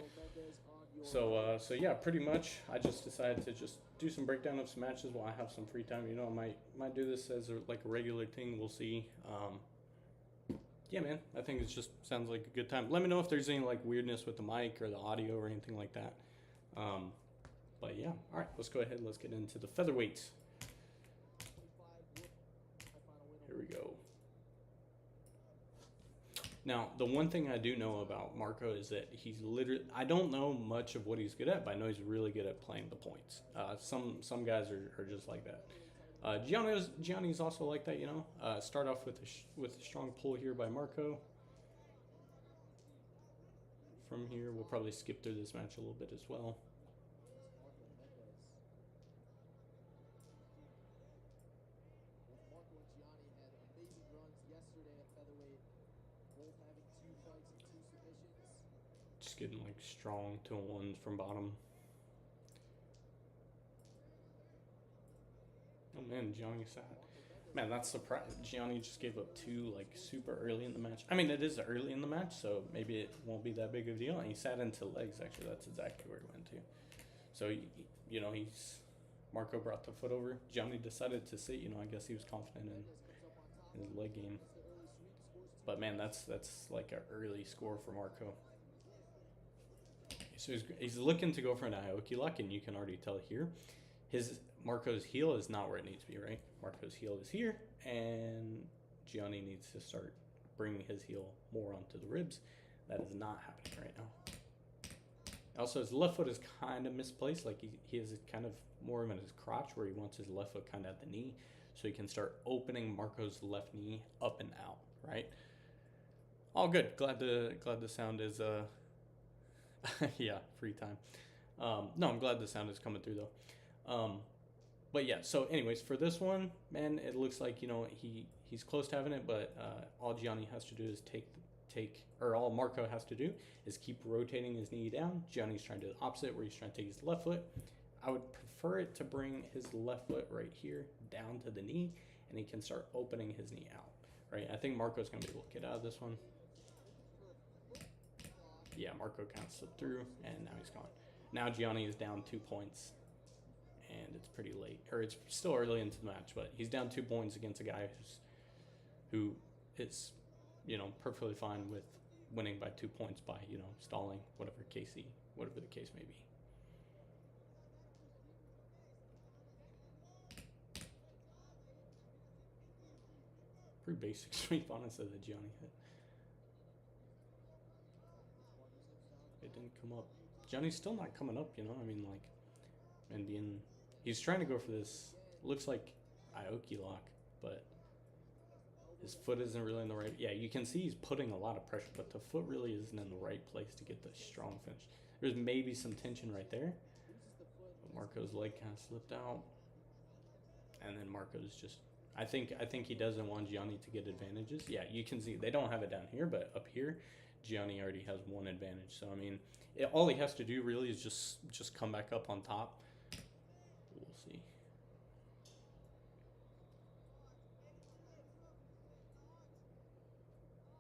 [SPEAKER 1] So yeah, pretty much I just decided to just do some breakdown of some matches while I have some free time. I might do this as a regular thing. We'll see. Yeah, man, I think it just sounds like a good time. Let me know if there's any weirdness with the mic or the audio or anything like that. But yeah, all right, let's go ahead. Let's get into the featherweights. Here we go. Now, the one thing I do know about Marco is that he's literally, I don't know much of what he's good at, but I know he's really good at playing the points. Some guys are just like that. Gianni's also like that, you know. Start off with a strong pull here by Marco. From here, we'll probably skip through this match a little bit as well.
[SPEAKER 2] Marco and Gianni had amazing runs yesterday at featherweight, both having 2 fights and 2 submissions.
[SPEAKER 1] Just getting like strong 2-on-1s from bottom. Oh man, Gianni sat. Man, that's surprising. Gianni just gave up 2 like super early in the match. I mean, it is early in the match, so maybe it won't be that big of a deal. And he sat into legs, actually. That's exactly where he went to. So, you know, Marco brought the foot over. Gianni decided to sit. You know, I guess he was confident in his leg game. But man, that's like an early score for Marco. So he's looking to go for an Aoki lock, and you can already tell here. Marco's heel is not where it needs to be, right? Marco's heel is here, and Gianni needs to start bringing his heel more onto the ribs. That is not happening right now. Also, his left foot is kind of misplaced. Like he has it kind of more in his crotch, where he wants his left foot kind of at the knee, so he can start opening Marco's left knee up and out, right? All good. Glad the sound is yeah, free time. No, I'm glad the sound is coming through though. But yeah, so anyways, for this one, man, it looks like, you know, he's close to having it, but all Gianni has to do is or all Marco has to do is keep rotating his knee down. Gianni's trying to do the opposite, where he's trying to take his left foot. I would prefer it to bring his left foot right here down to the knee, and he can start opening his knee out, right? I think Marco's going to be able to get out of this one. Yeah, Marco kind of slipped through, and now he's gone. Now Gianni is down 2 points, and it's pretty late. Or it's still early into the match, but he's down 2 points against a guy who is, you know, perfectly fine with winning by 2 points by, you know, stalling, whatever the case may be. Pretty basic sweep, honestly, that Gianni hit. It didn't come up. Gianni's still not coming up, you know? I mean, like, and he's trying to go for this, looks like Aoki lock, but his foot isn't really in the right. Yeah, you can see he's putting a lot of pressure, but the foot really isn't in the right place to get the strong finish. There's maybe some tension right there, but Marco's leg kind of slipped out, and then Marco's just. I think he doesn't want Gianni to get advantages. Yeah, you can see they don't have it down here, but up here, Gianni already has one advantage. So I mean, all he has to do really is just come back up on top. We'll see.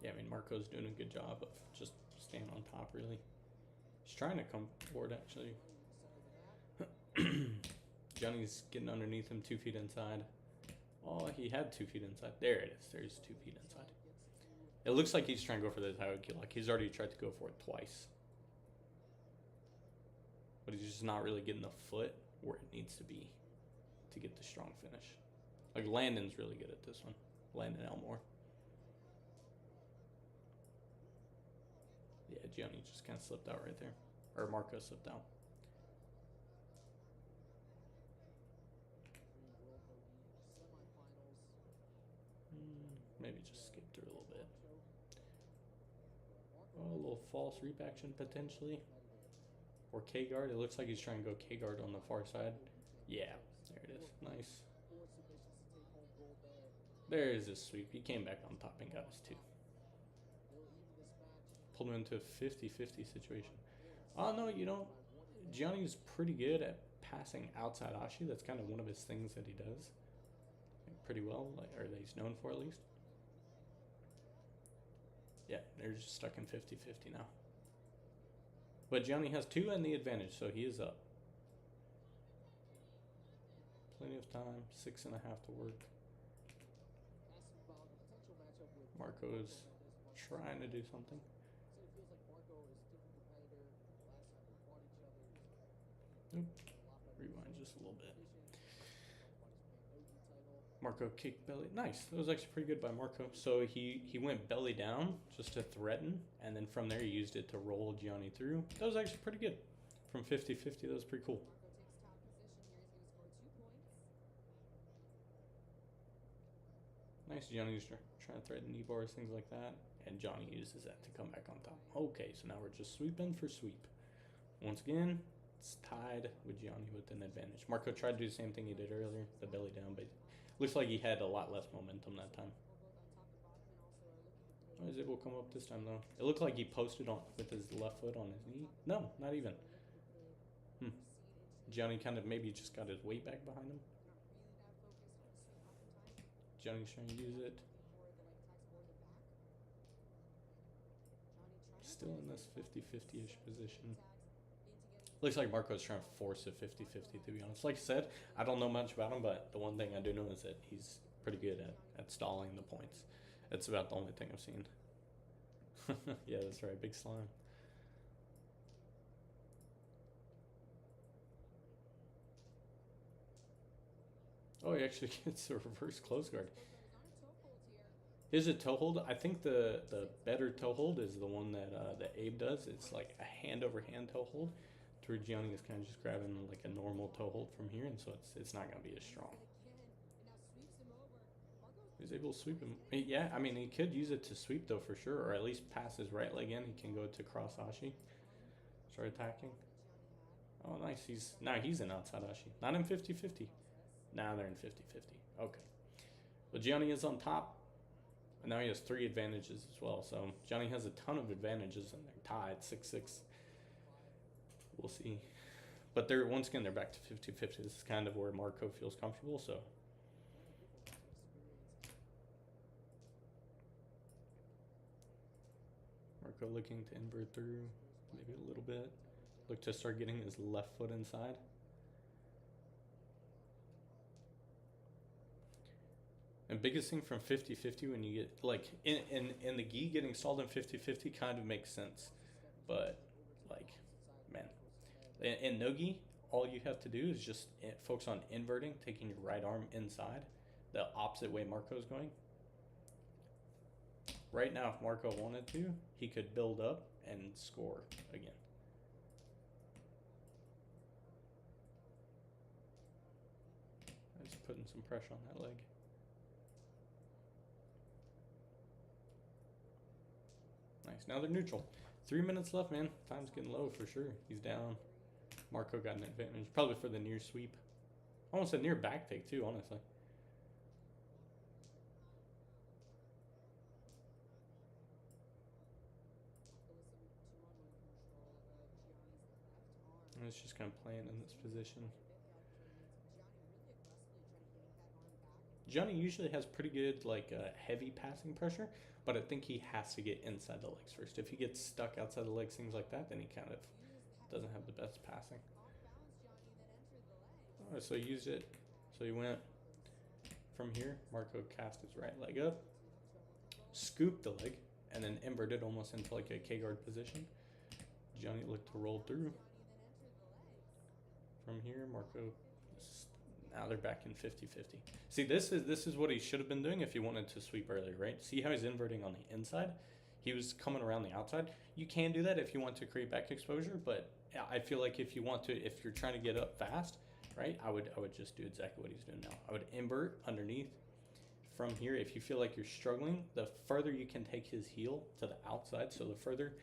[SPEAKER 1] Yeah, I mean, Marco's doing a good job of just staying on top, really. He's trying to come forward, actually. Gianni's getting underneath him, 2 feet inside. Oh, he had 2 feet inside. There it is. There's 2 feet inside. It looks like he's trying to go for the Aoki lock. He's already tried to go for it twice. But he's just not really getting the foot where it needs to be to get the strong finish. Like, Landon's really good at this one. Landon Elmore. Yeah, Gianni just kind of slipped out right there. Or Marco slipped out. Maybe just skip through a little bit. Oh, a little false reap action potentially. Or K-guard. It looks like he's trying to go K-guard on the far side. Yeah, there it is. Nice. There is his sweep. He came back on top and got his 2. Pulled him into a 50-50 situation. Oh, no, you know, Gianni's pretty good at passing outside Ashi. That's kind of one of his things that he does pretty well, or that he's known for at least. Yeah, they're just stuck in 50-50 now. But Gianni has 2 and the advantage, so he is up. Plenty of time, 6.5 to work. Marco is trying to do something. Oop. Rewind just a little bit. Marco kicked belly. Nice. That was actually pretty good by Marco. So he went belly down just to threaten, and then from there he used it to roll Gianni through. That was actually pretty good. From 50-50, that was pretty cool. Nice. Gianni's trying to threaten knee bars, things like that. And Johnny uses that to come back on top. Okay, so now we're just sweeping for sweep. Once again, it's tied with Gianni with an advantage. Marco tried to do the same thing he did earlier, the belly down, but looks like he had a lot less momentum that time. Oh, he was able to come up this time though. It looked like he posted on with his left foot on his knee. No, not even. Gianni kind of maybe just got his weight back behind him. Johnny's trying to use it. Still in this 50-50-ish position. Looks like Marco's trying to force a 50-50, to be honest. Like I said, I don't know much about him, but the one thing I do know is that he's pretty good at stalling the points. That's about the only thing I've seen. Yeah, that's right. Big slime. Oh, he actually gets a reverse close guard. Is it toe hold? I think the better toe hold is the one that Abe does. It's like a hand over hand toe hold. To where Gianni is kind of just grabbing like a normal toe hold from here, and so it's not going to be as strong. He's able to sweep him. Yeah, I mean, he could use it to sweep though for sure, or at least pass his right leg in. He can go to cross Ashi. Start attacking. Oh, nice. He's in outside Ashi. Not in 50-50. Now they're in 50-50. Okay. Well, Gianni is on top. And now he has 3 advantages as well. So Johnny has a ton of advantages, and they're tied 6-6. We'll see. But they're once again they're back to 50-50. This is kind of where Marco feels comfortable. So Marco looking to invert through, maybe a little bit. Look to start getting his left foot inside. And biggest thing from 50-50 when you get like in the gi getting stalled in 50-50 kind of makes sense, but like man, in no gi all you have to do is just focus on inverting, taking your right arm inside, the opposite way Marco's going. Right now, if Marco wanted to, he could build up and score again. Just putting some pressure on that leg. Nice. Now they're neutral. 3 minutes left, man. Time's getting low for sure. He's down. Marco got an advantage. Probably for the near sweep. Almost a near back take, too, honestly. And it's just kind of playing in this position. Johnny usually has pretty good, like, heavy passing pressure, but I think he has to get inside the legs first. If he gets stuck outside the legs, things like that, then he kind of doesn't have the best passing. All right, so he used it. So he went from here. Marco cast his right leg up, scooped the leg, and then inverted almost into like a K-guard position. Johnny looked to roll through. From here, Marco, now they're back in 50-50. See, this is what he should have been doing if he wanted to sweep earlier, right? See how he's inverting on the inside? He was coming around the outside. You can do that if you want to create back exposure, but I feel like if you want to, if you're trying to get up fast, right, I would just do exactly what he's doing now. I would invert underneath. From here, if you feel like you're struggling, the further you can take his heel to the outside, so the further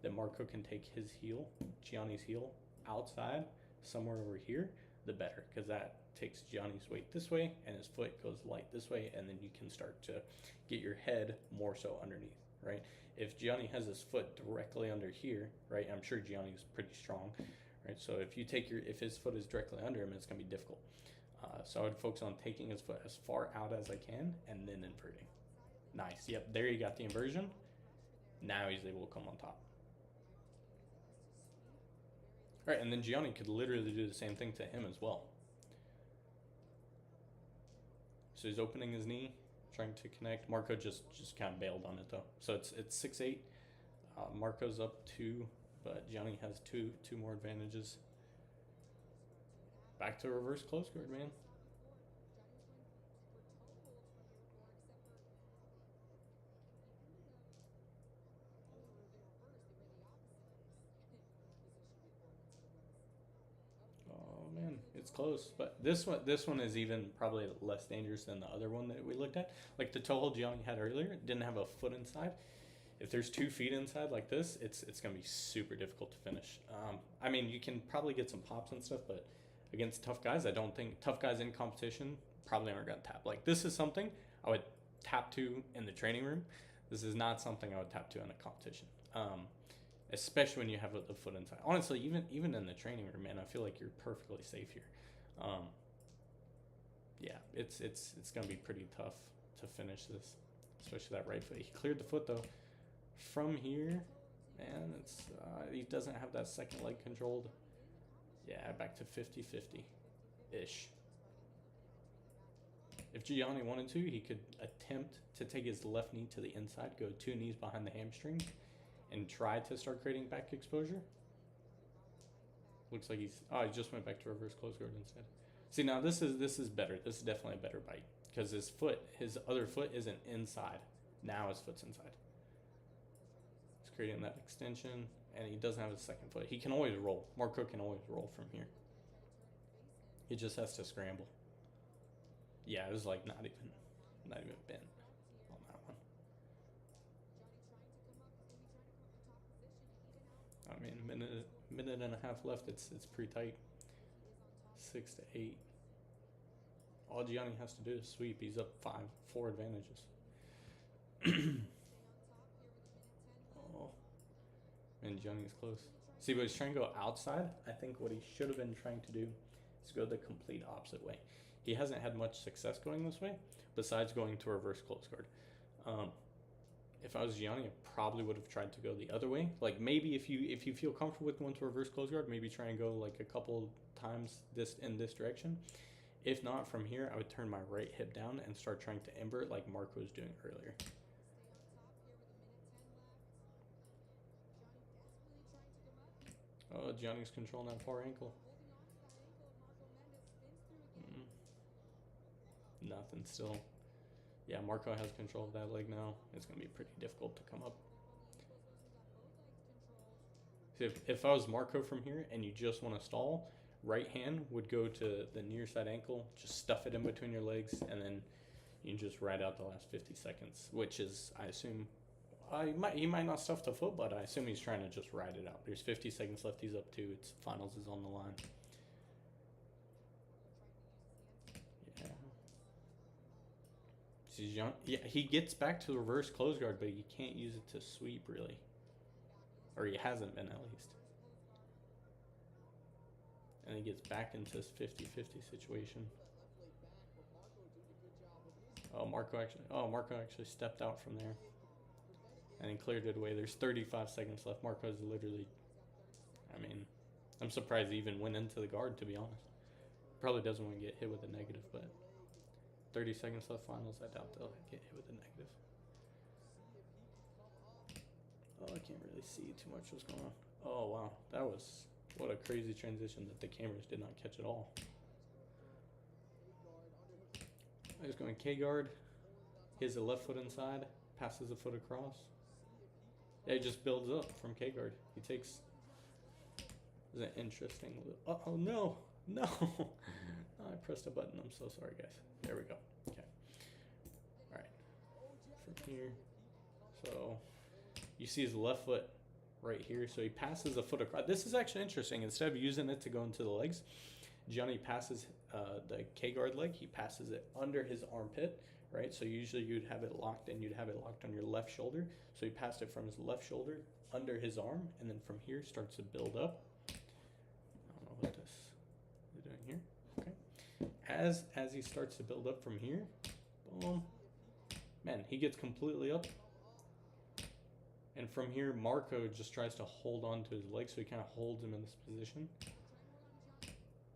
[SPEAKER 1] that Marco can take his heel, Gianni's heel, outside, somewhere over here, the better, because that takes Gianni's weight this way and his foot goes light this way, and then you can start to get your head more so underneath, right? If Gianni has his foot directly under here, right, I'm sure Gianni's pretty strong, right? So if his foot is directly under him, it's going to be difficult. So I would focus on taking his foot as far out as I can and then inverting. Nice. Yep, there you got the inversion. Now he's able to come on top. All right, and then Gianni could literally do the same thing to him as well. So he's opening his knee, trying to connect. Marco just kind of bailed on it though. So it's 6-8. Marco's up 2, but Gianni has two more advantages. Back to reverse close guard, man. close, but this one is even probably less dangerous than the other one that we looked at. Like the toe hold Gianni had earlier, it didn't have a foot inside. If there's 2 feet inside like this, it's gonna be super difficult to finish. I mean, you can probably get some pops and stuff, but against tough guys, I don't think tough guys in competition probably aren't gonna tap. Like this is something I would tap to in the training room. This is not something I would tap to in a competition. Especially when you have the foot inside. Honestly, even in the training room, man, I feel like you're perfectly safe here. Yeah, it's gonna be pretty tough to finish this, especially that right foot. He cleared the foot though. From here, man, it's he doesn't have that second leg controlled. Yeah, back to 50-50 ish. If Gianni wanted to, he could attempt to take his left knee to the inside, go 2 knees behind the hamstring, and try to start creating back exposure. Looks like he just went back to reverse close guard instead. See, now this is better. This is definitely a better bite because his other foot isn't inside. Now his foot's inside. He's creating that extension, and he doesn't have his second foot. He can always roll. Marco can always roll from here. He just has to scramble. Yeah, it was like not even bent on that one. I mean, minute and a half left. It's pretty tight. 6 to 8. All Gianni has to do is sweep. He's up 4 advantages. Oh, and Gianni's close. See, but he's trying to go outside. I think what he should have been trying to do is go the complete opposite way. He hasn't had much success going this way, besides going to reverse close guard. If I was Gianni, I probably would have tried to go the other way. Like maybe if you feel comfortable with going to reverse close guard, maybe try and go like a couple times in this direction. If not, from here, I would turn my right hip down and start trying to invert like Marco was doing earlier. Oh, Gianni's controlling that far ankle. Nothing still. Yeah, Marco has control of that leg now. It's going to be pretty difficult to come up. See, if I was Marco from here and you just want to stall, right hand would go to the near side ankle, just stuff it in between your legs, and then you can just ride out the last 50 seconds, which is, I assume, he might not stuff the foot, but I assume he's trying to just ride it out. There's 50 seconds left. He's up 2. It's finals is on the line. Yeah, he gets back to the reverse close guard, but he can't use it to sweep really, or he hasn't been at least. And he gets back into this 50-50 situation. Oh, Marco actually stepped out from there, and he cleared it away. There's 35 seconds left. Marco's literally, I mean, I'm surprised he even went into the guard, to be honest. Probably doesn't want to get hit with a negative, but 30 seconds left finals. I doubt they'll get hit with a negative. Oh, I can't really see too much what's going on. Oh, wow. That was, what a crazy transition that the cameras did not catch at all. He's going K-guard. He has the left foot inside. Passes the foot across. Yeah, he just builds up from K-guard. He takes... This is an interesting... Oh, no. No. I pressed a button. I'm so sorry, guys. There we go. Okay. All right. From here. So you see his left foot right here. So he passes a foot across. This is actually interesting. Instead of using it to go into the legs, Gianni passes the K-guard leg. He passes it under his armpit, right? So usually you'd have it locked and you'd have it locked on your left shoulder. So he passed it from his left shoulder under his arm, and then from here starts to build up. I don't know what this is doing here. Okay. As he starts to build up from here, boom, man, he gets completely up. And from here, Marco just tries to hold on to his leg, so he kind of holds him in this position.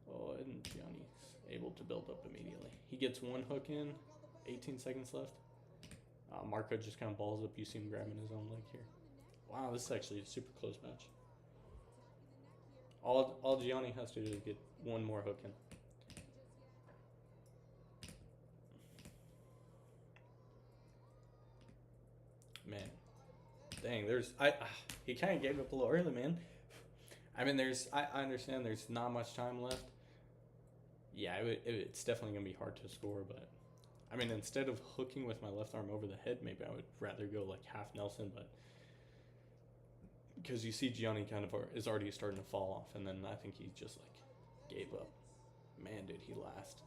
[SPEAKER 1] Oh, and Gianni's able to build up immediately. He gets one hook in, 18 seconds left. Marco just kind of balls up. You see him grabbing his own leg here. Wow, this is actually a super close match. All Gianni has to do is get one more hook in. Man, dang, he kind of gave up a little early, man. I mean, I understand there's not much time left, yeah, it's definitely going to be hard to score, but I mean, instead of hooking with my left arm over the head, maybe I would rather go like half Nelson, but because you see Gianni kind of is already starting to fall off, and then I think he just like gave up. Man, dude, he last.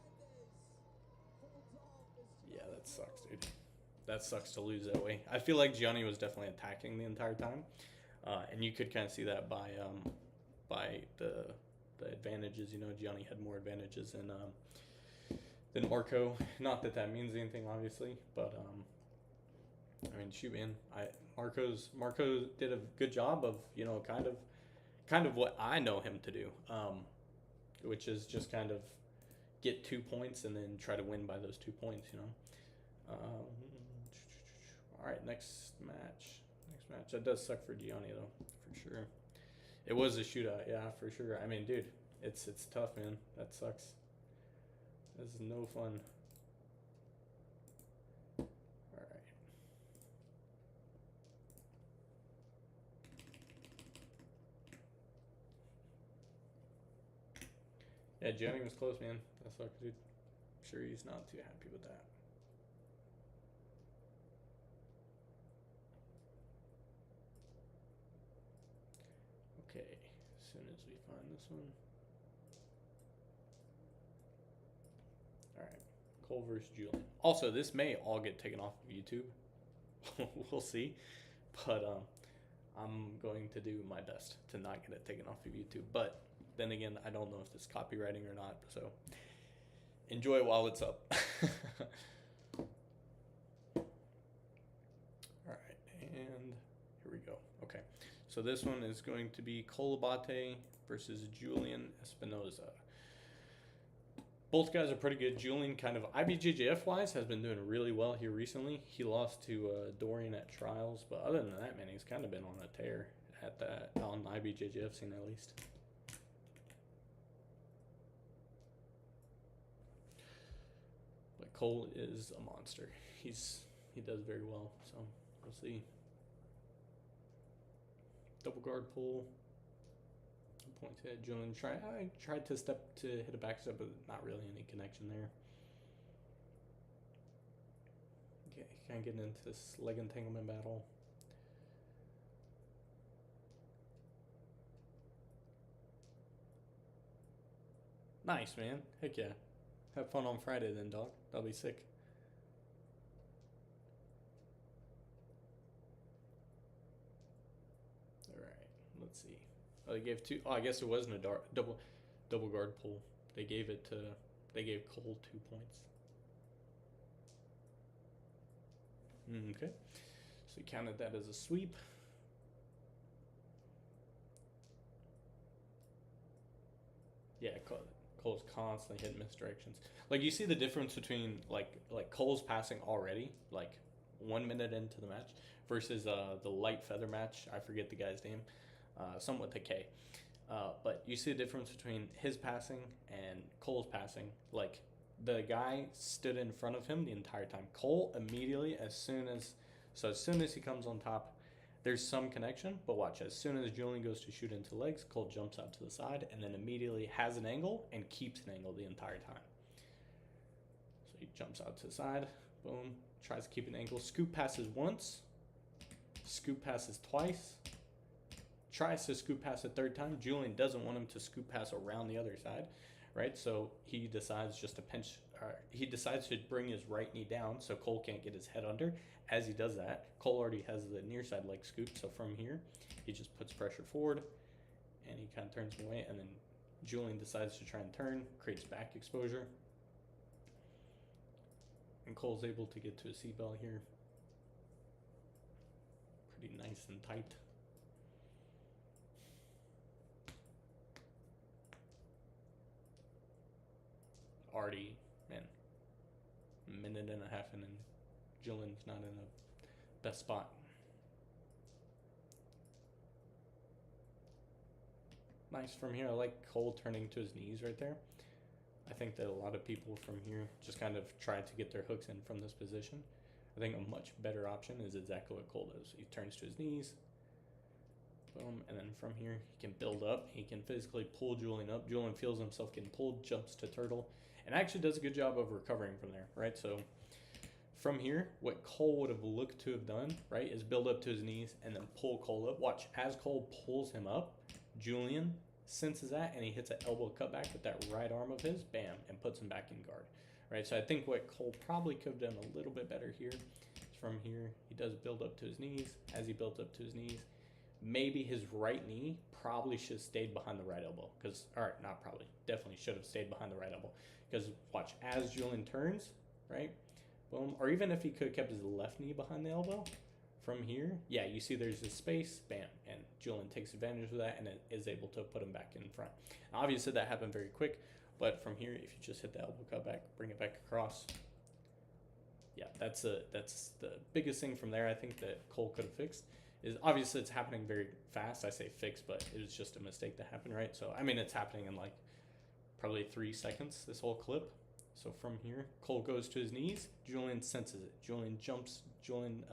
[SPEAKER 1] Yeah, that sucks, dude. That sucks to lose that way. I feel like Gianni was definitely attacking the entire time, and you could kind of see that by the advantages. You know, Gianni had more advantages than Marco. Not that that means anything, obviously, but I mean, shoot, man, Marco did a good job of, you know, kind of what I know him to do, which is just kind of get 2 points and then try to win by those 2 points, you know. All right, next match. That does suck for Gianni though, for sure. It was a shootout, yeah, for sure. I mean, dude, it's tough, man. That sucks. This is no fun. All right. Yeah, Gianni was close, man. That sucks, dude. I'm sure he's not too happy with that. Okay, as soon as we find this one. All right, Cole versus Julian. Also, this may all get taken off of YouTube. We'll see, but I'm going to do my best to not get it taken off of YouTube. But then again, I don't know if it's copywriting or not, so enjoy it while it's up. Alright, and here we go. Okay, so this one is going to be Cole Abate versus Julian Espinoza. Both guys are pretty good. Julian, kind of IBJJF wise, has been doing really well here recently. He lost to Dorian at Trials, but other than that, man, he's kind of been on a tear at that on the IBJJF scene at least. But Cole is a monster. He does very well, so we'll see. Double guard pull. Point to Julian. I tried to step to hit a back step, but not really any connection there. Okay, kind of getting into this leg entanglement battle. Nice, man. Heck yeah. Have fun on Friday then, dog. That'll be sick. All right, let's see. Oh, they gave two. Oh, I guess it wasn't a double guard pull. They gave Cole 2 points. Okay, so he counted that as a sweep. Yeah, Cole's constantly hitting misdirections. Like, you see the difference between like Cole's passing already, like 1 minute into the match, versus the light feather match. I forget the guy's name. Something with a K. But you see the difference between his passing and Cole's passing. Like, the guy stood in front of him the entire time. Cole immediately, as soon as he comes on top, there's some connection, but watch, as soon as Julian goes to shoot into legs, Cole jumps out to the side and then immediately has an angle and keeps an angle the entire time. So he jumps out to the side, boom, tries to keep an angle, scoop passes once, scoop passes twice, tries to scoop pass a third time. Julian doesn't want him to scoop pass around the other side, right? So he decides just to he decides to bring his right knee down so Cole can't get his head under. As he does that, Cole already has the near side leg scoop, so from here, he just puts pressure forward, and he kind of turns him away, and then Julian decides to try and turn, creates back exposure, and Cole's able to get to a C-bell here. Pretty nice and tight. Already, man, a minute and a half in, and Julian's not in the best spot. Nice from here. I like Cole turning to his knees right there. I think that a lot of people from here just kind of try to get their hooks in from this position. I think a much better option is exactly what Cole does. He turns to his knees, Boom. And then from here, he can build up. He can physically pull Julian up. Julian feels himself getting pulled, jumps to turtle, and actually does a good job of recovering from there, right? So from here, what Cole would have looked to have done, right, is build up to his knees and then pull Cole up. Watch, as Cole pulls him up, Julian senses that, and he hits an elbow cutback with that right arm of his, bam, and puts him back in guard, right? So I think what Cole probably could have done a little bit better here is from here, he does build up to his knees. As he builds up to his knees, maybe his right knee probably should have stayed behind the right elbow, because, or not probably, definitely should have stayed behind the right elbow, because watch, as Julian turns, right, boom, or even if he could have kept his left knee behind the elbow, from here, yeah, you see there's this space, bam, and Julian takes advantage of that and is able to put him back in front. Now, obviously, that happened very quick, but from here, if you just hit the elbow cut back, bring it back across, yeah, that's the biggest thing from there I think that Cole could have fixed. Is obviously it's happening very fast. I say fixed, but it was just a mistake that happened, right? So, I mean, it's happening in like probably 3 seconds, this whole clip. So from here, Cole goes to his knees. Julian senses it. Julian jumps. Julian,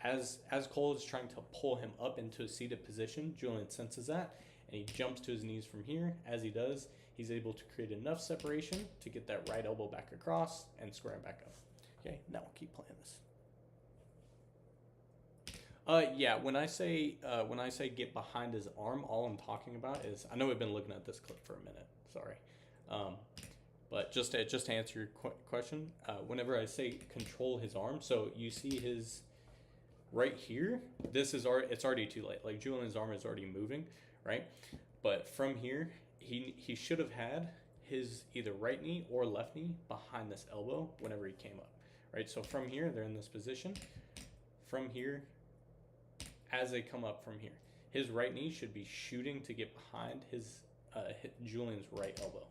[SPEAKER 1] as Cole is trying to pull him up into a seated position, Julian senses that, and he jumps to his knees from here. As he does, he's able to create enough separation to get that right elbow back across and square him back up. Okay, now we'll keep playing this. Yeah, when I say get behind his arm, all I'm talking about is, I know we've been looking at this clip for a minute, sorry. But just to answer your question, whenever I say control his arm, so you see his right here, it's already too late. Like Julian's arm is already moving, right? But from here, he should have had his either right knee or left knee behind this elbow whenever he came up, right? So from here, they're in this position. From here, as they come up from here, his right knee should be shooting to get behind his Julian's right elbow,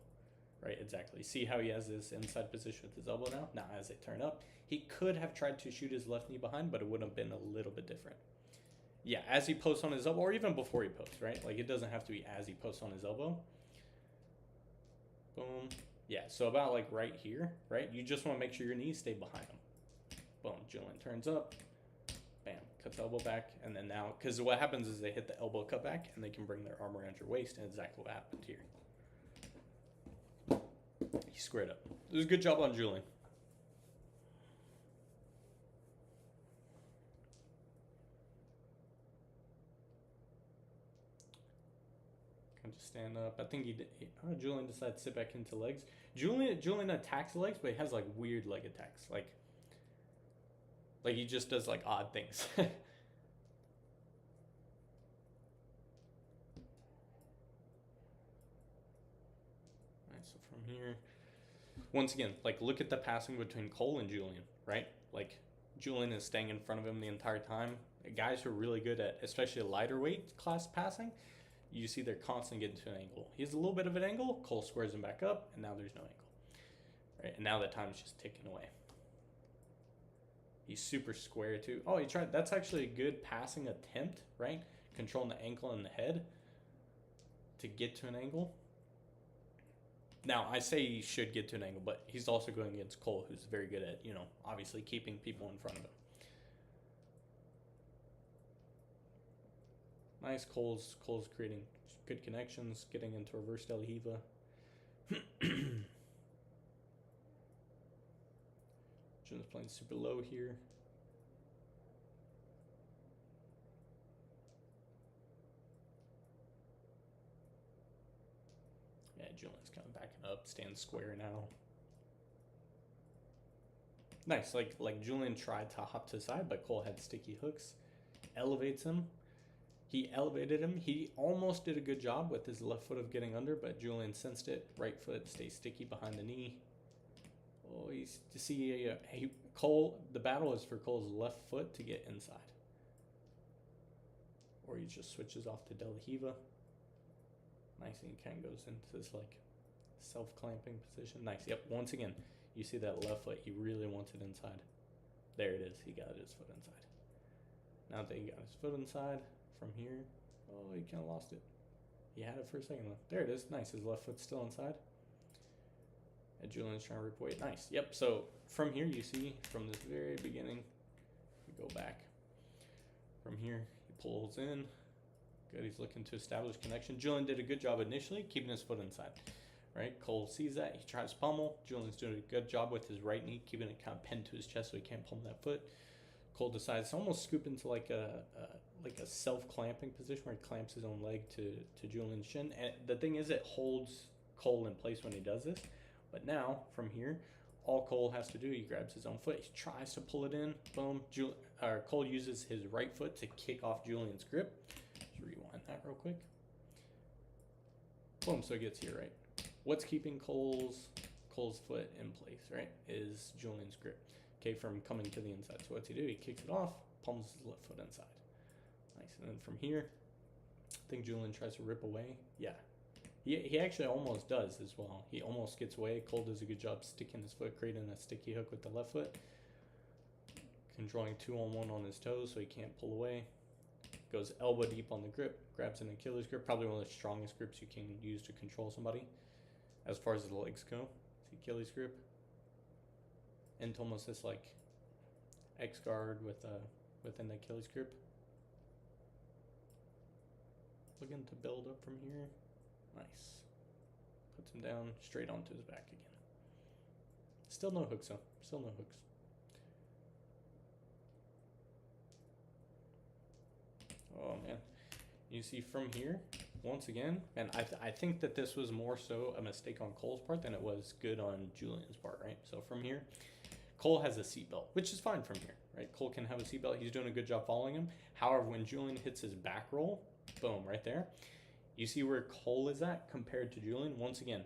[SPEAKER 1] right? Exactly. See how he has this inside position with his elbow now? Now, as they turn up, he could have tried to shoot his left knee behind, but it would have been a little bit different. Yeah, as he posts on his elbow, or even before he posts, right? Like, it doesn't have to be as he posts on his elbow. Boom. Yeah, so about like right here, right? You just want to make sure your knees stay behind him. Boom. Julian turns up. Bam. Cuts elbow back. And then now, because what happens is they hit the elbow cut back and they can bring their arm around your waist, and exactly what happened here. He squared up. It was a good job on Julian. Kind of just stand up. I think Julian decided to sit back into legs. Julian attacks legs, but he has like weird leg attacks. Like he just does like odd things. Alright, so from here, once again, like look at the passing between Cole and Julian, right? Like Julian is staying in front of him the entire time. Guys who are really good at, especially lighter weight class passing, you see they're constantly getting to an angle. He has a little bit of an angle, Cole squares him back up, and now there's no angle. Right? And now that time's just ticking away. He's super square too. Oh, he tried. That's actually a good passing attempt, right? Controlling the ankle and the head to get to an angle. Now, I say he should get to an angle, but he's also going against Cole, who's very good at, obviously keeping people in front of him. Nice. Cole's creating good connections, getting into reverse Del Hiva. Julian's playing super low here. Yeah, Julian's kind of backing up, stands square now. Nice. Like Julian tried to hop to the side, but Cole had sticky hooks. Elevates him. He elevated him. He almost did a good job with his left foot of getting under, but Julian sensed it. Right foot stays sticky behind the knee. Oh, Cole. The battle is for Cole's left foot to get inside, or he just switches off to Del Hiva. Nice, and he kind of goes into this like self-clamping position. Nice. Yep. Once again, you see that left foot. He really wants it inside. There it is. He got his foot inside. Now that he got his foot inside. From here, oh, he kind of lost it. He had it for a second though. There it is. Nice. His left foot's still inside. And Julian's trying to rip away. Nice. Yep. So from here, you see from this very beginning, we go back. From here, he pulls in. Good, he's looking to establish connection. Julian did a good job initially, keeping his foot inside. Right, Cole sees that, he tries pummel. Julian's doing a good job with his right knee, keeping it kind of pinned to his chest so he can't pummel that foot. Cole decides to almost scoop into like a self-clamping position where he clamps his own leg to Julian's shin. And the thing is, it holds Cole in place when he does this. But now, from here, all Cole has to do, he grabs his own foot, he tries to pull it in, boom. Cole uses his right foot to kick off Julian's grip. Just rewind that real quick. Boom, so it gets here, right? What's keeping Cole's foot in place, right, is Julian's grip, okay, from coming to the inside. So what's he do? He kicks it off, pummels his left foot inside. Nice. And then from here, I think Julian tries to rip away. Yeah, he actually almost does as well. He almost gets away. Cole does a good job sticking his foot, creating a sticky hook with the left foot, controlling 2-on-1 on his toes so he can't pull away. Goes elbow deep on the grip, grabs an Achilles grip, probably one of the strongest grips you can use to control somebody. As far as the legs go, it's the Achilles grip. And almost this like X guard within the Achilles grip. Looking to build up from here. Nice. Puts him down straight onto his back again. Still no hooks though. Still no hooks. Oh man. You see from here, once again, and I think that this was more so a mistake on Cole's part than it was good on Julian's part, right? So from here, Cole has a seatbelt, which is fine from here, right? Cole can have a seatbelt. He's doing a good job following him. However, when Julian hits his back roll, boom, right there, you see where Cole is at compared to Julian. Once again,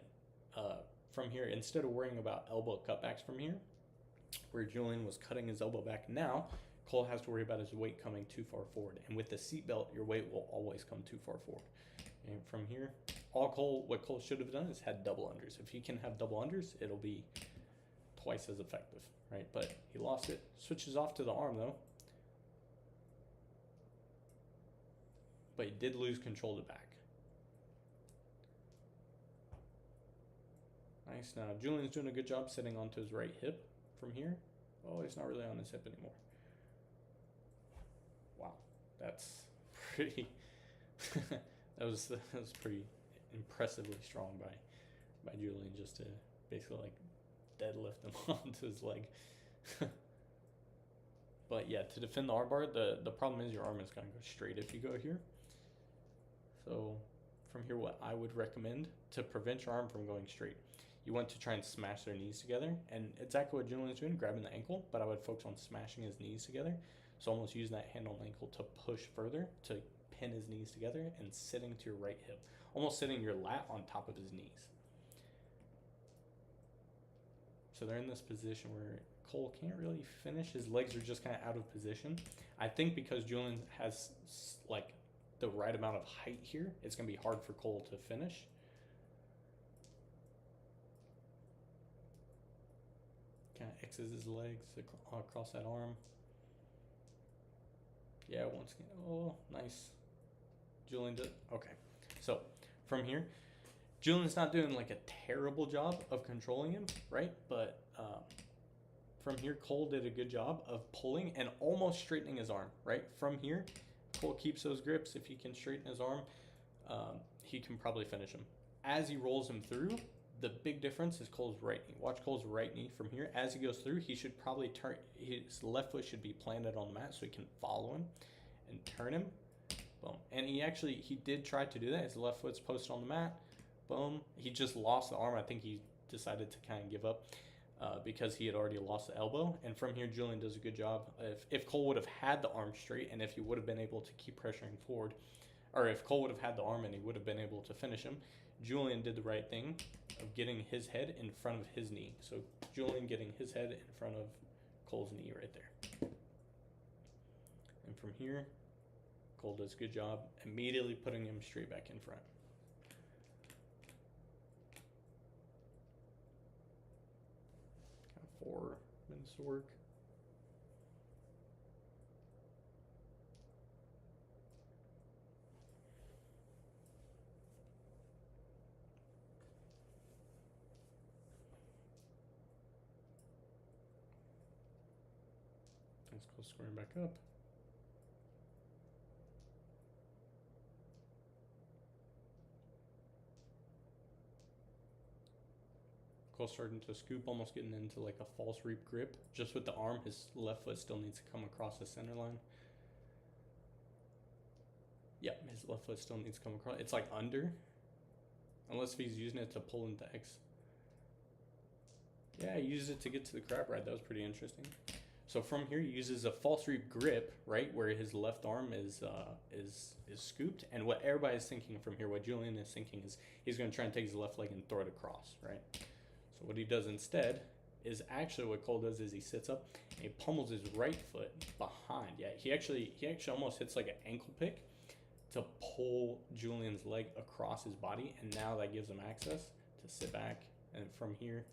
[SPEAKER 1] from here, instead of worrying about elbow cutbacks from here, where Julian was cutting his elbow back, now Cole has to worry about his weight coming too far forward. And with the seatbelt, your weight will always come too far forward. And from here, what Cole should have done is had double unders. If he can have double unders, it'll be twice as effective, right? But he lost it. Switches off to the arm, though. But he did lose control to back. Nice. Now, Julian's doing a good job sitting onto his right hip from here. Oh, he's not really on his hip anymore. Wow, that's pretty. that was pretty impressively strong by Julian, just to basically like deadlift him onto his leg. But yeah, to defend the armbar, the problem is your arm is gonna go straight if you go here. So from here, what I would recommend to prevent your arm from going straight, you want to try and smash their knees together, and exactly what Julian's doing, grabbing the ankle, but I would focus on smashing his knees together. So almost using that hand on the ankle to push further, to pin his knees together, and sitting to your right hip. Almost sitting your lat on top of his knees. So they're in this position where Cole can't really finish. His legs are just kind of out of position. I think because Julian has like the right amount of height here, it's going to be hard for Cole to finish. Kind of X's his legs across that arm. Yeah, once again. Oh, nice. Julian did. Okay. So, from here, Julian's not doing like a terrible job of controlling him, right? But from here, Cole did a good job of pulling and almost straightening his arm, right? From here, Cole keeps those grips. If he can straighten his arm, he can probably finish him. As he rolls him through, the big difference is Cole's right knee. Watch Cole's right knee from here. As he goes through, he should probably turn, his left foot should be planted on the mat so he can follow him and turn him. Boom. And he did try to do that. His left foot's posted on the mat. Boom. He just lost the arm. I think he decided to kind of give up because he had already lost the elbow. And from here, Julian does a good job. If Cole would have had the arm straight and if he would have been able to keep pressuring forward, or if Cole would have had the arm and he would have been able to finish him, Julian did the right thing of getting his head in front of his knee. So Julian getting his head in front of Cole's knee right there. And from here, Cole does a good job immediately putting him straight back in front. Got 4 minutes to work. Let's go squaring back up. Cole's starting to scoop, almost getting into like a false reap grip. Just with the arm, his left foot still needs to come across the center line. Yep, his left foot still needs to come across. It's like under. Unless if he's using it to pull into X. Yeah, he used it to get to the crab ride. That was pretty interesting. So from here, he uses a false reap grip, right, where his left arm is scooped. And what everybody's thinking from here, what Julian is thinking is he's going to try and take his left leg and throw it across, right? So what he does instead is actually what Cole does is he sits up and he pummels his right foot behind. Yeah, he actually almost hits like an ankle pick to pull Julian's leg across his body, and now that gives him access to sit back, and from here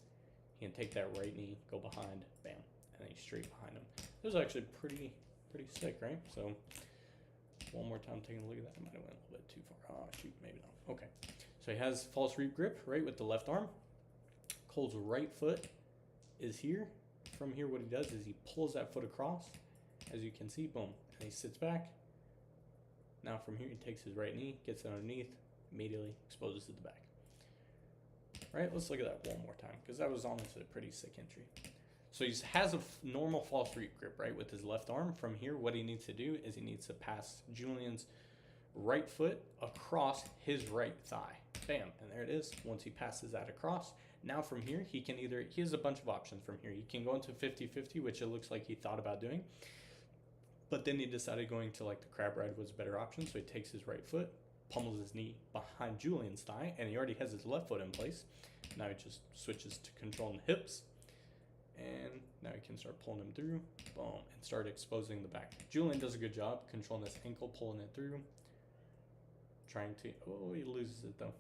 [SPEAKER 1] he can take that right knee, go behind, bam, and then he's straight behind him. This was actually pretty sick, right? So one more time taking a look at that. I might have went a little bit too far. Oh shoot, maybe not. Okay, so he has false reap grip, right, with the left arm. Cole's right foot is here. From here, what he does is he pulls that foot across, as you can see, boom, and he sits back. Now from here, he takes his right knee, gets it underneath, immediately exposes to the back. Right, let's look at that one more time, because that was honestly a pretty sick entry. So he has a normal false reap grip, right, with his left arm. From here, what he needs to do is he needs to pass Julian's right foot across his right thigh. Bam, and there it is. Once he passes that across, now from here, he has a bunch of options from here. He can go into 50-50, which it looks like he thought about doing. But then he decided going to like the crab ride was a better option. So he takes his right foot, pummels his knee behind Julian's thigh, and he already has his left foot in place. Now he just switches to controlling the hips. And now he can start pulling him through, boom, and start exposing the back. Julian does a good job controlling this ankle, pulling it through. Trying to, oh, he loses it though.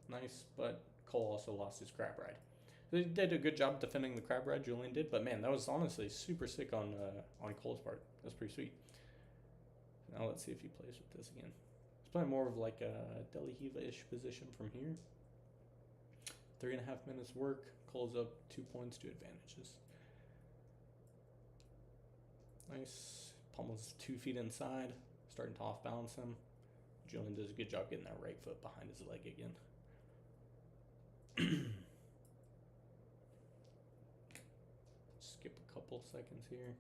[SPEAKER 1] Nice, but Cole also lost his crab ride. They did a good job defending the crab ride, Julian did, but man, that was honestly super sick on Cole's part. That's pretty sweet. Now let's see if he plays with this again. He's playing more of like a Delahiva-ish position from here. 3.5 minutes work. Cole's up 2 points, 2 advantages. Nice. Pummels 2 feet inside, starting to off balance him. Julian does a good job getting that right foot behind his leg again. Skip a couple seconds here.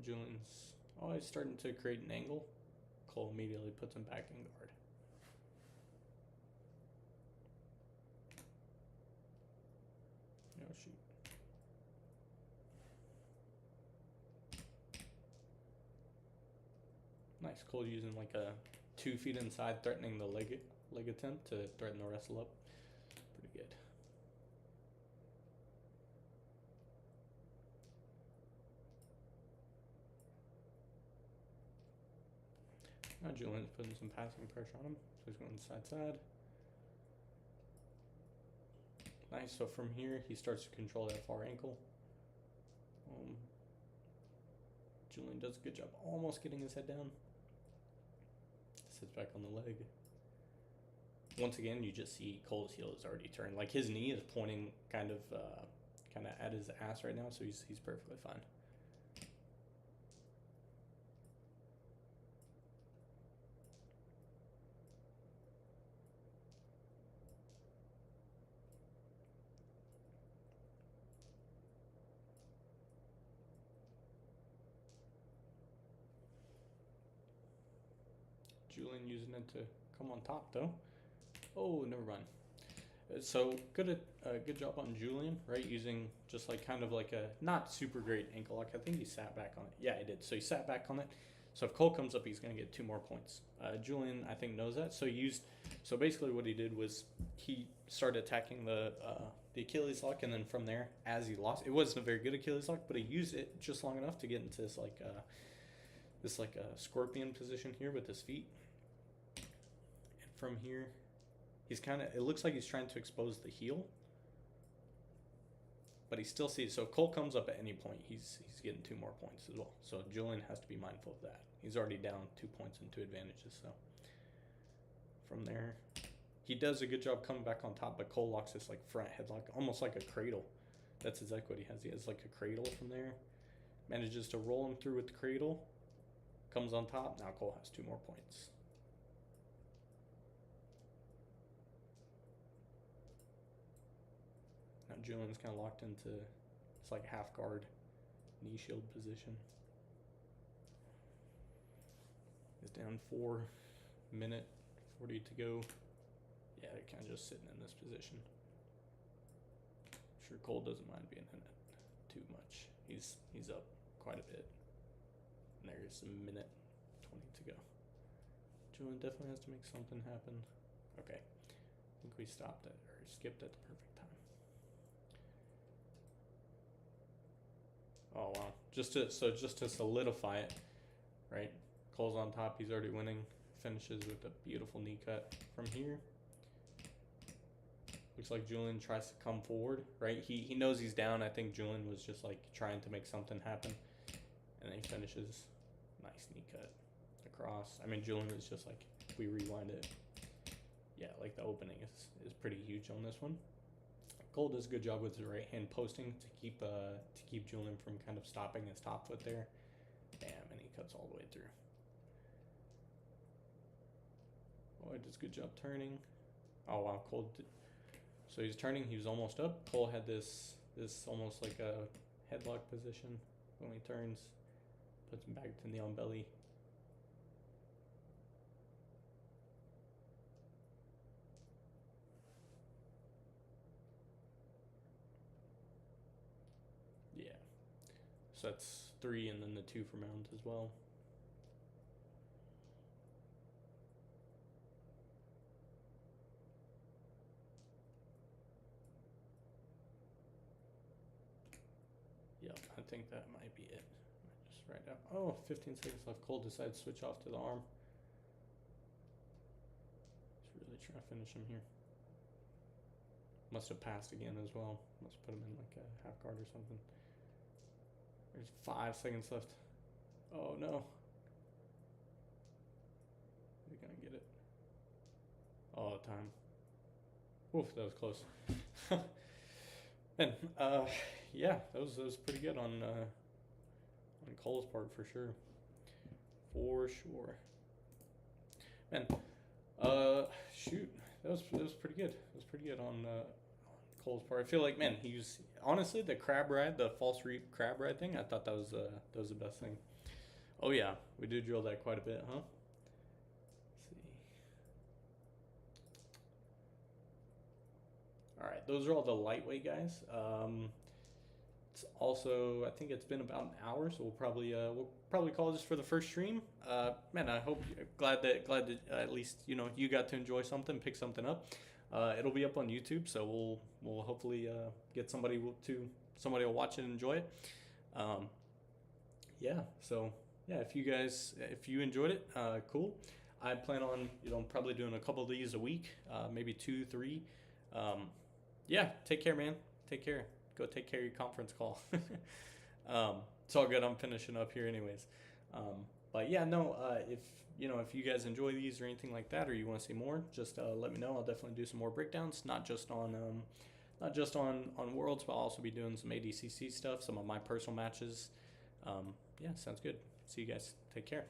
[SPEAKER 1] Julian's, he's starting to create an angle. Cole immediately puts him back in guard. Oh shoot. Nice. Cole using like a 2 feet inside, threatening the leg attempt to threaten the wrestle up. Pretty good. Now Julian's putting some passing pressure on him, so he's going side. Nice, so from here, he starts to control that far ankle. Julian does a good job almost getting his head down. Sits back on the leg. Once again, you just see Cole's heel is already turned. Like his knee is pointing kind of at his ass right now, so he's perfectly fine. Julian using it to come on top though. Oh, never mind. So good job on Julian, right? Using just like kind of like a not super great ankle lock. I think he sat back on it. Yeah, he did. So he sat back on it. So if Cole comes up, he's gonna get 2 more points. Julian, I think, knows that. So basically what he did was he started attacking the Achilles lock, and then from there, as he lost, it wasn't a very good Achilles lock, but he used it just long enough to get into this like a scorpion position here with his feet. And from here, he's it looks like he's trying to expose the heel, but he still sees. So if Cole comes up at any point, he's getting 2 more points as well. So Julian has to be mindful of that. He's already down 2 points and 2 advantages. So from there, he does a good job coming back on top, but Cole locks this like front headlock, almost like a cradle. That's exactly what he has. He has like a cradle from there. Manages to roll him through with the cradle. Comes on top. Now Cole has 2 more points. Now Julian's kind of locked into, it's like half guard, knee shield position. He's down 4-minute 40 to go. Yeah, they're kind of just sitting in this position. I'm sure Cole doesn't mind being in it too much. He's up quite a bit. And there's a minute 20 to go. Julian definitely has to make something happen. Okay, I think we stopped it or skipped at the perfect time. Oh wow! Just to solidify it, right? Cole's on top. He's already winning. Finishes with a beautiful knee cut from here. Looks like Julian tries to come forward, right? He knows he's down. I think Julian was just like trying to make something happen, and then he finishes. Nice knee cut across. I mean, Julian is just like, if we rewind it, yeah, like the opening is pretty huge on this one. Cole does a good job with his right hand posting to keep Julian from kind of stopping his top foot there. Bam, and he cuts all the way through. Oh, he does a good job turning. Oh wow, Cole did. So he's turning. He was almost up. Cole had this almost like a headlock position when he turns. Puts him back to knee on belly. Yeah. So that's 3 and then the 2 for Mounds as well. Yep, I think that might be it. Just right out. Oh, 15 seconds left. Cole decides to switch off to the arm. He's really trying to finish him here. Must have passed again as well. Must put him in like a half guard or something. There's 5 seconds left. Oh no. Is he gonna get it? Oh, time. Oof, that was close. Man, yeah, that was pretty good on Cole's part for sure. For sure. Man, shoot, that was pretty good. That was pretty good on Cole's part. I feel like, man, he was honestly the crab ride, the false reap crab ride thing. I thought that was the best thing. Oh yeah, we did drill that quite a bit, huh? Let's see. All right, those are all the lightweight guys. It's also, I think it's been about an hour, so we'll probably call this for the first stream. Man, I hope glad that at least you got to enjoy something, pick something up. It'll be up on YouTube, so we'll hopefully get somebody will watch it and enjoy it. Yeah, so yeah, if you enjoyed it, cool. I plan on probably doing a couple of these a week, maybe 2, 3. Yeah, take care, man. Take care. Go take care of your conference call. It's all good. I'm finishing up here anyways. But yeah, no, if you guys enjoy these or anything like that, or you want to see more, just let me know. I'll definitely do some more breakdowns, not just on Worlds, but I'll also be doing some ADCC stuff, some of my personal matches. Yeah, sounds good. See you guys. Take care.